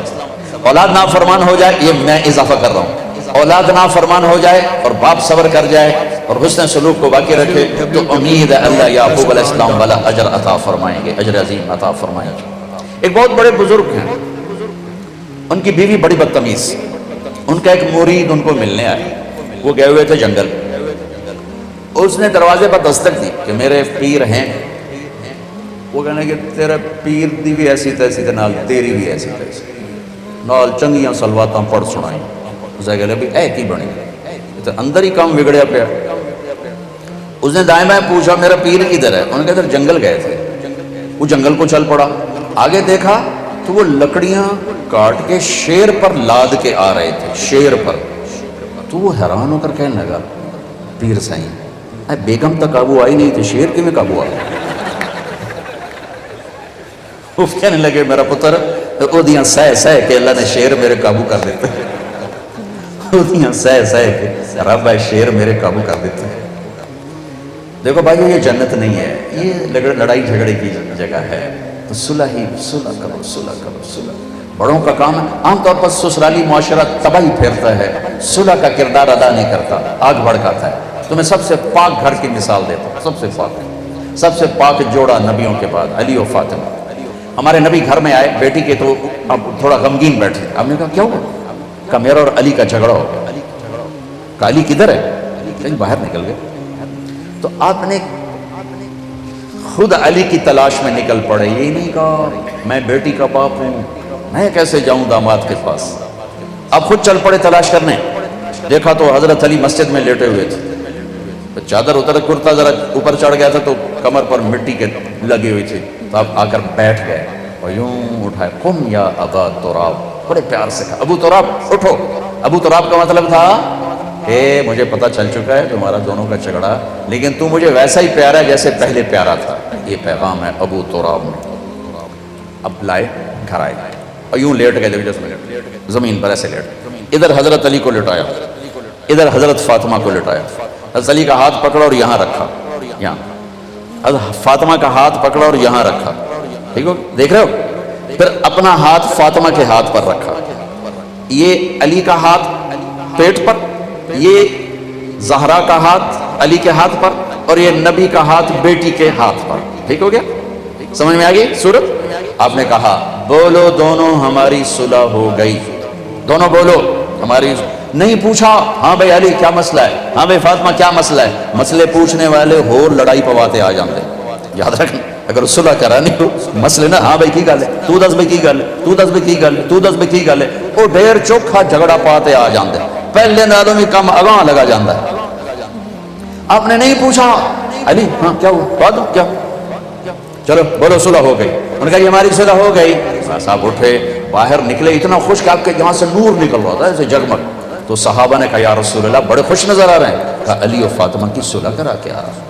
اولاد نافرمان ہو جائے، یہ میں اضافہ کر رہا ہوں، اولاد نافرمان ہو جائے اور باپ صبر کر جائے اور حسن سلوک کو باقی رکھے تو امید ہے اللہ یعقوب علیہ السلام والا اجر عطا فرمائیں گے، اجر عظیم عطا فرمائیں گے۔ ایک بہت بڑے بزرگ ہیں، ان کی بیوی بڑی بدتمیز، ان کا ایک مرید ان کو ملنے آیا، وہ گئے ہوئے تھے جنگل، اس نے دروازے پر دستک دی کہ میرے پیر ہیں۔ وہ کہنے کہ تیرے پیر دی بھی ایسی تیسی تے نال تیری بھی ایسی تیسی، نال چنگیاں سلواتاں پڑھ سنائی۔ اسے کہلے بھی اے کی بنی، تو اندر ہی کام بگڑیا پیا۔ اس نے دائیں بائیں پوچھا میرا پیر کدھر ہے، انہوں نے کہا جنگل گئے تھے۔ وہ جنگل کو چل پڑا، آگے دیکھا تو وہ لکڑیاں کاٹ کے شیر پر لاد کے آ رہے تھے، شیر پر۔ تو وہ حیران ہو کر کہنے لگا پیر سائیں بیگم تک قابو آئی نہیں تھی، شیر کی میں قابو آ گیا۔ وہ کہنے لگے میرا پتر اودیاں سہ کے اللہ نے شیر میرے قابو کر دیتے، اودیاں سہ کے رب ہے شیر میرے قابو کر دیتے۔ دیکھو بھائی یہ جنت نہیں ہے، یہ لڑائی جھگڑے کی جگہ ہے، تو صلح کرو۔ بڑوں کا کام ہے، عام طور پر سسرالی معاشرہ تباہی پھیرتا ہے، صلح کا کردار ادا نہیں کرتا، آگ بھڑکاتا ہے۔ تو میں سب سے پاک گھر کی مثال دیتا ہوں، سب سے پاک جوڑا نبیوں کے بعد علی و فاطمہ۔ ہمارے نبی گھر میں آئے، بیٹی کے تو اب تھوڑا غمگین بیٹھے، آپ نے کہا کیا ہوا؟ کہا میرا اور علی کا جھگڑا ہو گیا۔ کہا علی کدھر ہے؟ کہیں باہر نکل گئے۔ تو آپ نے خود علی کی تلاش میں نکل پڑے، یہی نہیں کہا میں بیٹی کا باپ ہوں، میں کیسے جاؤں داماد کے پاس۔ اب خود چل پڑے تلاش کرنے، دیکھا تو حضرت علی مسجد میں لیٹے ہوئے تھے، چادر اتر کرتا ذرا اوپر چڑھ گیا تھا تو کمر پر مٹی کے لگی ہوئی تھی، تو آپ آ کر بیٹھ گئے اور یوں اٹھائے، قم یا ابا تراب، بڑے پیار سے کہا ابو تراب اٹھو۔ ابو تراب کا مطلب تھا کہ مجھے پتہ چل چکا ہے تمہارا دونوں کا جھگڑا، لیکن تو مجھے ویسا ہی پیارا ہے جیسے پہلے پیارا تھا، یہ پیغام ہے ابو تراب نے۔ اب لائے گھر آئے اور یوں لیٹ گئے، زمین پر ایسے لیٹ، ادھر حضرت علی کو لٹایا، ادھر حضرت فاطمہ کو لٹایا، حضرت علی کا ہاتھ پکڑا اور یہاں رکھا، یہاں حضرت فاطمہ کا ہاتھ پکڑا اور یہاں رکھا، ٹھیک ہو دیکھ رہے ہو، پھر اپنا ہاتھ فاطمہ کے ہاتھ پر رکھا، یہ علی کا ہاتھ پیٹ پر، یہ زہرا کا ہاتھ علی کے ہاتھ پر، اور یہ نبی کا ہاتھ بیٹی کے ہاتھ پر، ٹھیک ہو گیا؟ سمجھ میں آ گئی صورت؟ آپ نے کہا بولو دونوں ہماری صلح ہو گئی، دونوں بولو ہماری، نہیں پوچھا ہاں بھائی علی کیا مسئلہ ہے، ہاں بھائی فاطمہ کیا مسئلہ ہے، مسئلے پوچھنے والے ہور لڑائی پواتے آ جاندے، یاد رکھنا اگر صلح کرانی ہو مسئلے نہ ہاں بھائی کی گل ہے، تو دس بھائی کی گل ہے، تو دس بھائی کی گل ہے، تو دس بھائی کی گل ہے، وہ ڈیر چوکھا جھگڑا پاتے آ جاندے، پہلے نالوں بھی کم اگاں لگا جاندہ ہے، آپ نے نہیں پوچھا علی ہاں کیا ہوا بات کیا، چلو بولو صلح ہو گئی، انہوں نے کہا یہ ہماری صلح ہو گئی، بس آپ اٹھے باہر نکلے، اتنا خوش کہ آپ کے یہاں سے نور نکل رہا تھا ایسے جگمگ. تو صحابہ نے کہا یا رسول اللہ بڑے خوش نظر آ رہے ہیں. کہا علی و فاطمہ کی صلح کرا کے آ رہا.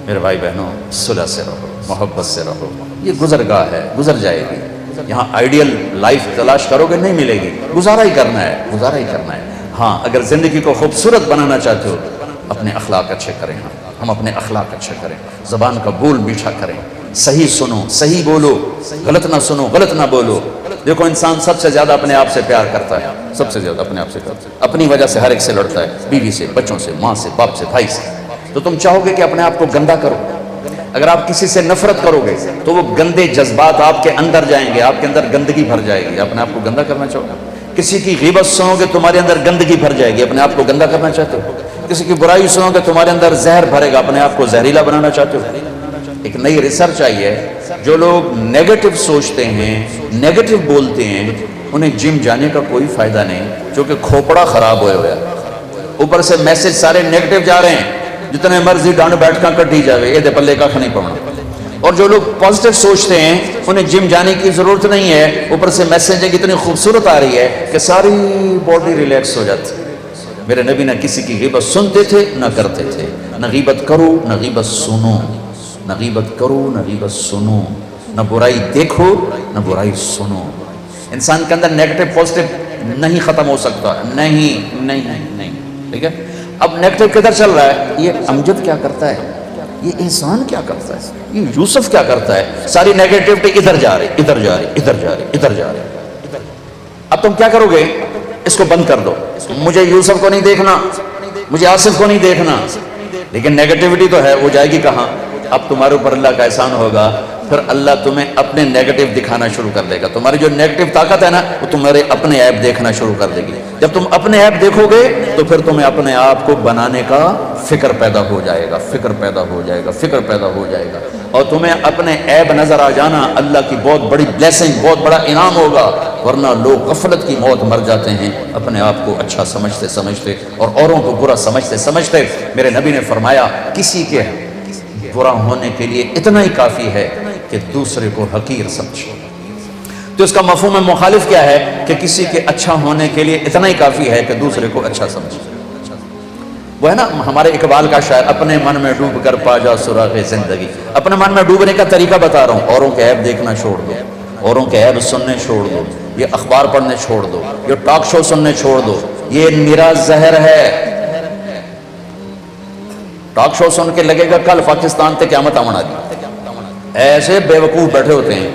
میرے بھائی بہنوں صلح سے رہو، محبت سے رہو، یہ گزرگاہ ہے، گزر جائے گی. یہاں آئیڈیل لائف تلاش کرو گے نہیں ملے گی، گزارا ہی کرنا ہے، گزارا ہی کرنا ہے. ہاں اگر زندگی کو خوبصورت بنانا چاہتے ہو اپنے اخلاق اچھے کریں. ہم اپنے اخلاق اچھے کریں، زبان کا بول میٹھا کریں، صحیح سنو صحیح بولو، غلط نہ سنو غلط نہ بولو. دیکھو انسان سب سے زیادہ اپنے آپ سے پیار کرتا ہے، سب سے زیادہ اپنے آپ سے کرتا ہے، اپنی وجہ سے ہر ایک سے لڑتا ہے، بیوی سے، بچوں سے، ماں سے، باپ سے، بھائی سے. تو تم چاہو گے کہ اپنے آپ کو گندا کرو. اگر آپ کسی سے نفرت کرو گے تو وہ گندے جذبات آپ کے اندر جائیں گے، آپ کے اندر گندگی بھر جائے گی. اپنے آپ کو گندا کرنا چاہو گے. کسی کی غیبت سنو گے تمہارے اندر گندگی بھر جائے گی، اپنے آپ کو گندا کرنا چاہتے ہو. کسی کی برائی سنو گے تمہارے اندر زہر بھرے گا، اپنے آپ کو زہریلا بنانا چاہتے ہو. ایک نئی ریسرچ آئی ہے، جو لوگ نیگیٹو سوچتے ہیں، نیگیٹو بولتے ہیں، انہیں جم جانے کا کوئی فائدہ نہیں، کیونکہ کھوپڑا خراب ہوئے ہوئے. اوپر سے میسج سارے نیگیٹو جا رہے ہیں، جتنے مرضی ڈانڈ بیٹھ کر کٹی جاوے یہ دے پلے کا نہیں پڑنا. اور جو لوگ پازیٹیو سوچتے ہیں انہیں جم جانے کی ضرورت نہیں ہے، اوپر سے میسیجنگ اتنی خوبصورت آ رہی ہے کہ ساری باڈی ریلیکس ہو جاتی. میرے نبی نہ کسی کی غیبت سنتے تھے نہ کرتے تھے. نہ غیبت کرو نہ غیبت سنو، نہ غیبت کرو نہ غیبت سنو، نہ برائی دیکھو نہ برائی سنو. انسان کے اندر نیگیٹو پازیٹیو نہیں ختم ہو سکتا، نہیں نہیں نہیں. ٹھیک ہے، اب نیگیٹو کدھر چل رہا ہے؟ یہ امجد کیا کرتا ہے، یہ انسان کیا کرتا ہے، یہ یوسف کیا کرتا ہے. ساری نیگیٹیوٹی ادھر جا رہی ادھر جا رہی ادھر جا رہی ادھر جا رہی. اب تم کیا کرو گے؟ اس کو بند کر دو. مجھے یوسف کو نہیں دیکھنا، مجھے آصف کو نہیں دیکھنا، لیکن نیگیٹیوٹی تو ہے، وہ جائے گی کہاں؟ اب تمہارے اوپر اللہ کا احسان ہوگا، پھر اللہ تمہیں اپنے نیگیٹو دکھانا شروع کر دے گا. تمہاری جو نیگیٹو طاقت ہے نا وہ تمہارے اپنے عیب دیکھنا شروع کر دے گی. جب تم اپنے عیب دیکھو گے تو پھر تمہیں اپنے آپ کو بنانے کا فکر پیدا ہو جائے گا، فکر پیدا ہو جائے گا، فکر پیدا ہو جائے گا. اور تمہیں اپنے عیب نظر آ جانا اللہ کی بہت بڑی بلیسنگ، بہت بڑا انعام ہوگا. ورنہ لوگ غفلت کی موت مر جاتے ہیں اپنے آپ کو اچھا سمجھتے سمجھتے اور اوروں کو برا سمجھتے سمجھتے. میرے نبی نے فرمایا کسی کے برا ہونے کے لیے اتنا ہی کافی ہے کہ دوسرے کو حقیر سمجھے. تو اس کا مفہوم مخالف کیا ہے کہ کسی کے اچھا ہونے کے لیے اتنا ہی کافی ہے کہ دوسرے کو اچھا سمجھے. وہ ہے نا ہمارے اقبال کا شاعر، اپنے من میں ڈوب کر پا جا سراغ زندگی. اپنے من میں ڈوبنے کا طریقہ بتا رہا ہوں. اوروں کے عیب دیکھنا چھوڑ دو، اوروں کے عیب سننے چھوڑ دو، یہ اخبار پڑھنے چھوڑ دو، یہ ٹاک شو سننے چھوڑ دو، یہ نرا زہر ہے. ٹاک شو سن کے لگے گا کل پاکستان تے قیامت آمنا دی. ایسے بے وقوف بیٹھے ہوتے ہیں.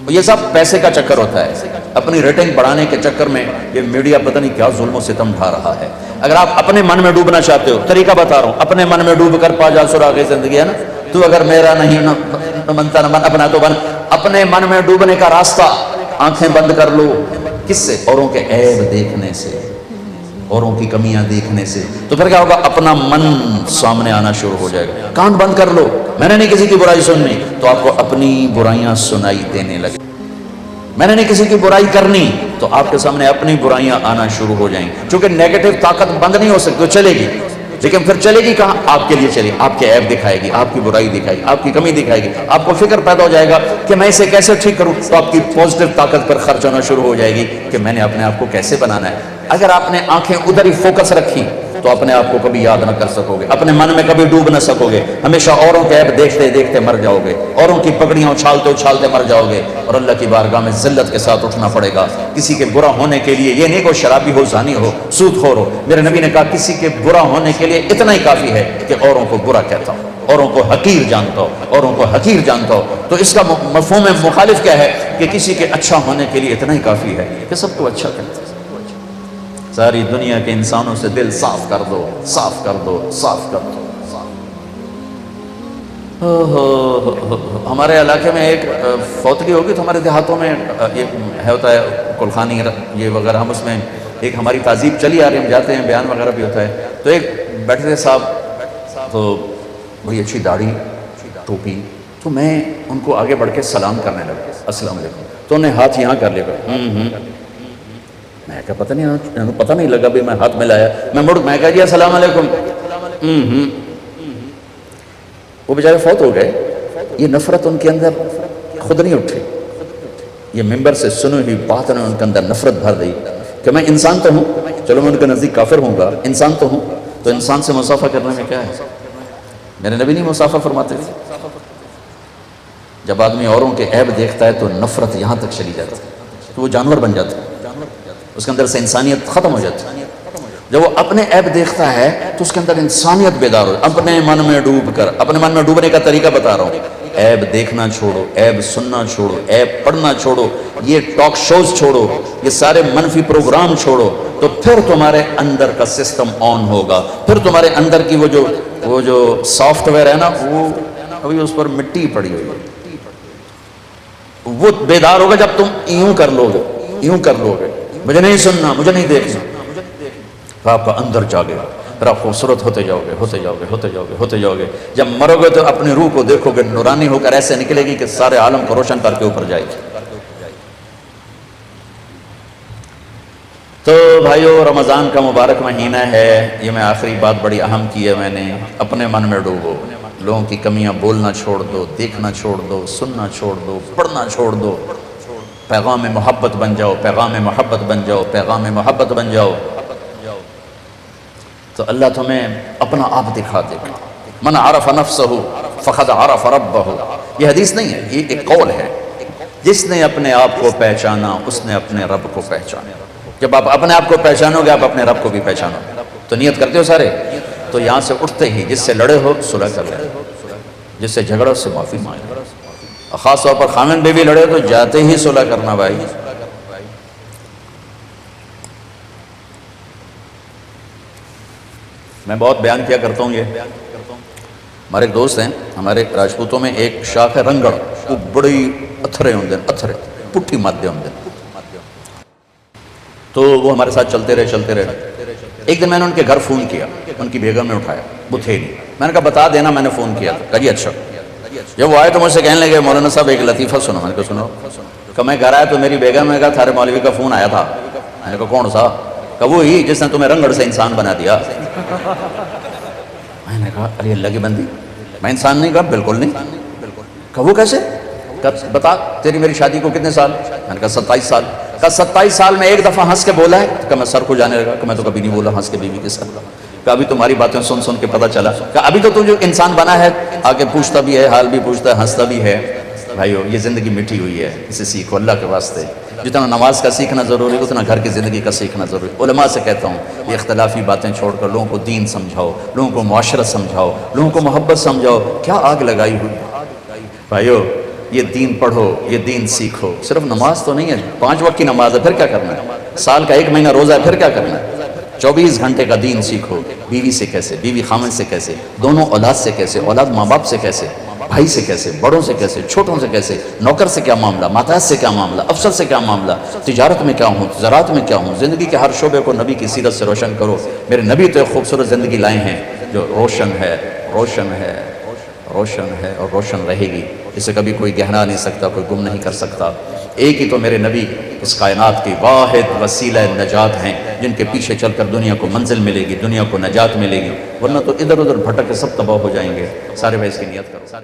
یہ سب پیسے کا چکر ہوتا ہے، اپنی ریٹنگ بڑھانے کے چکر میں یہ میڈیا پتہ نہیں کیا ظلم و ستم ڈھا رہا ہے. اگر آپ اپنے من میں ڈوبنا چاہتے ہو، طریقہ بتا رہا ہوں، اپنے من میں ڈوب کر پا جا سراغ زندگی. ہے نا، تو اگر میرا نہیں نہ بنتا نہ من اپنا تو بن. اپنے من میں ڈوبنے کا راستہ آنکھیں بند کر لو. کس سے؟ اوروں کے عیب دیکھنے سے، اوروں کی کمیاں دیکھنے سے. تو پھر کیا ہوگا؟ اپنا من سامنے آنا شروع ہو جائے گا. کان بند کر لو، میں نے نہیں کسی کی برائی سننی، تو آپ کو اپنی برائیاں سنائی دینے لگے. میں نے نہیں کسی کی برائی کرنی تو آپ کے سامنے اپنی برائیاں آنا شروع ہو جائیں گی. چونکہ نیگیٹو طاقت بند نہیں ہو سکتی، وہ چلے گی، لیکن پھر چلے گی کہاں؟ آپ کے لیے چلے گی. آپ کے عیب دکھائے گی، آپ کی برائی دکھائے گی، آپ کی کمی دکھائے گی. آپ کو فکر پیدا ہو جائے گا کہ میں اسے کیسے ٹھیک کروں. تو آپ کی پازیٹیو طاقت پر خرچ ہونا شروع ہو جائے گی کہ میں نے اپنے آپ کو کیسے بنانا ہے. اگر آپ نے آنکھیں ادھر ہی فوکس رکھی تو اپنے آپ کو کبھی یاد نہ کر سکو گے، اپنے من میں کبھی ڈوب نہ سکو گے. ہمیشہ اوروں کے عیب دیکھتے دیکھتے مر جاؤ گے، اوروں کی پگڑیاں اچھالتے اچھالتے مر جاؤ گے، اور اللہ کی بارگاہ میں ذلت کے ساتھ اٹھنا پڑے گا. کسی کے برا ہونے کے لیے یہ نہیں کہ شرابی ہو، زانی ہو، سود خور ہو. میرے نبی نے کہا کسی کے برا ہونے کے لیے اتنا ہی کافی ہے کہ اوروں کو برا کہتا ہو، اوروں کو حقیر جانتا ہو، اوروں کو حقیر جانتا ہو. تو اس کا مفہوم مخالف کیا ہے کہ کسی کے اچھا ہونے کے لیے اتنا ہی کافی ہے کہ سب کو اچھا کہتا ہے. ساری دنیا کے انسانوں سے دل صاف کر دو، صاف کر دو، صاف کر دو. ہمارے علاقے میں ایک فوتگی ہوگی تو ہمارے دیہاتوں میں یہ ہوتا ہے کلخانی یہ وغیرہ. ہم اس میں ایک ہماری تہذیب چلی آ رہی، ہم جاتے ہیں، بیان وغیرہ بھی ہوتا ہے. تو ایک بیٹھے تھے صاحب، تو بڑی اچھی داڑھی، ٹوپی. تو میں ان کو آگے بڑھ کے سلام کرنے لگا، السلام علیکم. تو انہیں ہاتھ یہاں کر لیا. میں کہا پتہ نہیں پتہ نہیں لگا بھی میں ہاتھ میں لایا. میں کہا جی السلام علیکم. وہ بیچارے فوت ہو گئے. یہ نفرت ان کے اندر خود نہیں اٹھی, یہ ممبر سے سنی ہوئی بات نے ان کے اندر نفرت بھر دی کہ میں انسان تو ہوں, چلو میں ان کے نزدیک کافر ہوں گا, انسان تو ہوں, تو انسان سے مصافحہ کرنے میں کیا ہے؟ میرے نبی نہیں مصافحہ فرماتے تھے. جب آدمی اوروں کے عیب دیکھتا ہے تو نفرت یہاں تک چلی جاتی ہے, تو وہ جانور بن جاتا ہے, اس کے اندر سے انسانیت ختم ہو جاتی ہے. جب وہ اپنے عیب دیکھتا ہے تو اس کے اندر انسانیت بیدار ہو. اپنے من میں ڈوب کر, اپنے من میں ڈوبنے کا طریقہ بتا رہا ہوں, عیب دیکھنا چھوڑو, عیب سننا چھوڑو, عیب پڑھنا چھوڑو, یہ ٹاک شوز چھوڑو, یہ سارے منفی پروگرام چھوڑو, تو پھر تمہارے اندر کا سسٹم آن ہوگا. پھر تمہارے اندر کی وہ جو سافٹ ویئر ہے نا, وہ ابھی اس پر مٹی پڑی ہوئی ہے, وہ بیدار ہوگا جب تم یوں کر لو گے, مجھے نہیں سننا, مجھے نہیں دیکھنا. آپ کا اندر جاگے گا, پھر آپ خوبصورت ہوتے جاؤ گے. جب مرو گے تو اپنی روح کو دیکھو گے, نورانی ہو کر ایسے نکلے گی کہ سارے عالم کو روشن کر کے اوپر جائے گی. تو بھائیو, رمضان کا مبارک مہینہ ہے, یہ میں آخری بات بڑی اہم کی ہے میں نے. اپنے من میں ڈوبو, لوگوں کی کمیاں بولنا چھوڑ دو, دیکھنا چھوڑ دو, سننا چھوڑ دو, پڑھنا چھوڑ دو. پیغام محبت بن جاؤ, پیغام محبت بن جاؤ, تو اللہ تمہیں اپنا آپ دکھا دے گا. من عرف نفسہ فقد عرف ربہ. یہ حدیث نہیں ہے, یہ ایک قول ہے. جس نے اپنے آپ کو پہچانا اس نے اپنے رب کو پہچانا. جب آپ اپنے آپ کو پہچانو گے, آپ اپنے رب کو بھی پہچانو. تو نیت کرتے ہو سارے, تو یہاں سے اٹھتے ہی جس سے لڑے ہو صلح کر لیں, جس سے جھگڑا سے معافی مانگ لیں. خاص طور پر خامن بیوی لڑے تو جاتے ہی صلح کرنا بھائی. میں بہت بیان کیا کرتا ہوں, یہ ہمارے ایک دوست ہیں, ہمارے راجپوتوں میں ایک شاخ ہے رنگڑ, وہ بڑی اتھرے اتھرے پٹھی مادے ہوں. تو وہ ہمارے ساتھ چلتے رہے. ایک دن میں نے ان کے گھر فون کیا, ان کی بیگم نے اٹھایا, وہ تھے نہیں. میں نے کہا بتا دینا میں نے فون کیا تھا. کہا جی اچھا. جب وہ آئے تو مجھ سے کہنے لگے مولانا صاحب ایک لطیفہ سنو. میں نے کہا سنو. کہ میں گھر آیا تو میری بیگم نے کہا تھارے مولوی کا فون آیا تھا. میں نے کہا کون سا؟ کہ وہی جس نے تمہیں رنگڑ سے انسان بنا دیا. میں نے کہا ارے اللہ کی بندی, میں انسان نہیں. کہا بالکل نہیں. کہا وہ کیسے؟ کہ بتا تیری میری شادی کو کتنے سال؟ میں نے کہا 27 سال. کہا 27 سال میں ایک دفعہ ہنس کے بولا ہے؟ کہ میں سر کو جانے لگا کہ میں تو کبھی نہیں بولا ہنس کے بیوی کے ساتھ. کہ ابھی تمہاری باتیں سن کے پتہ چلا. کہ ابھی تو جو انسان بنا ہے آگے پوچھتا بھی ہے, حال بھی پوچھتا ہے, ہنستا بھی ہے. بھائیو یہ زندگی مٹی ہوئی ہے, اسے سیکھو اللہ کے واسطے. جتنا نماز کا سیکھنا ضروری اتنا گھر کی زندگی کا سیکھنا ضروری. علماء سے کہتا ہوں یہ اختلافی باتیں چھوڑ کر لوگوں کو دین سمجھاؤ, لوگوں کو معاشرت سمجھاؤ, لوگوں کو محبت سمجھاؤ. کیا آگ لگائی ہوئی ہے بھائیو. یہ دین پڑھو, یہ دین سیکھو. صرف نماز تو نہیں ہے, 5 وقت کی نماز ہے, پھر کیا کرنا ہے؟ سال کا 1 مہینہ روزہ ہے, پھر کیا کرنا ہے؟ 24 گھنٹے کا دین سیکھو. بیوی سے کیسے, بیوی خامن سے کیسے, دونوں اولاد سے کیسے, اولاد ماں باپ سے کیسے, بھائی سے کیسے, بڑوں سے کیسے, چھوٹوں سے کیسے, نوکر سے کیا معاملہ, ماتحت سے کیا معاملہ, افسر سے کیا معاملہ, تجارت میں کیا ہوں, زراعت میں کیا ہوں. زندگی کے ہر شعبے کو نبی کی سیرت سے روشن کرو. میرے نبی تو ایک خوبصورت زندگی لائے ہیں جو روشن ہے اور روشن رہے گی. اسے کبھی کوئی گہرا نہیں سکتا, کوئی گم نہیں کر سکتا. ایک ہی تو میرے نبی اس کائنات کی واحد وسیلہ نجات ہیں, جن کے پیچھے چل کر دنیا کو منزل ملے گی, دنیا کو نجات ملے گی. ورنہ تو ادھر ادھر بھٹک کے سب تباہ ہو جائیں گے. سارے بھائی اس کی نیت کرو.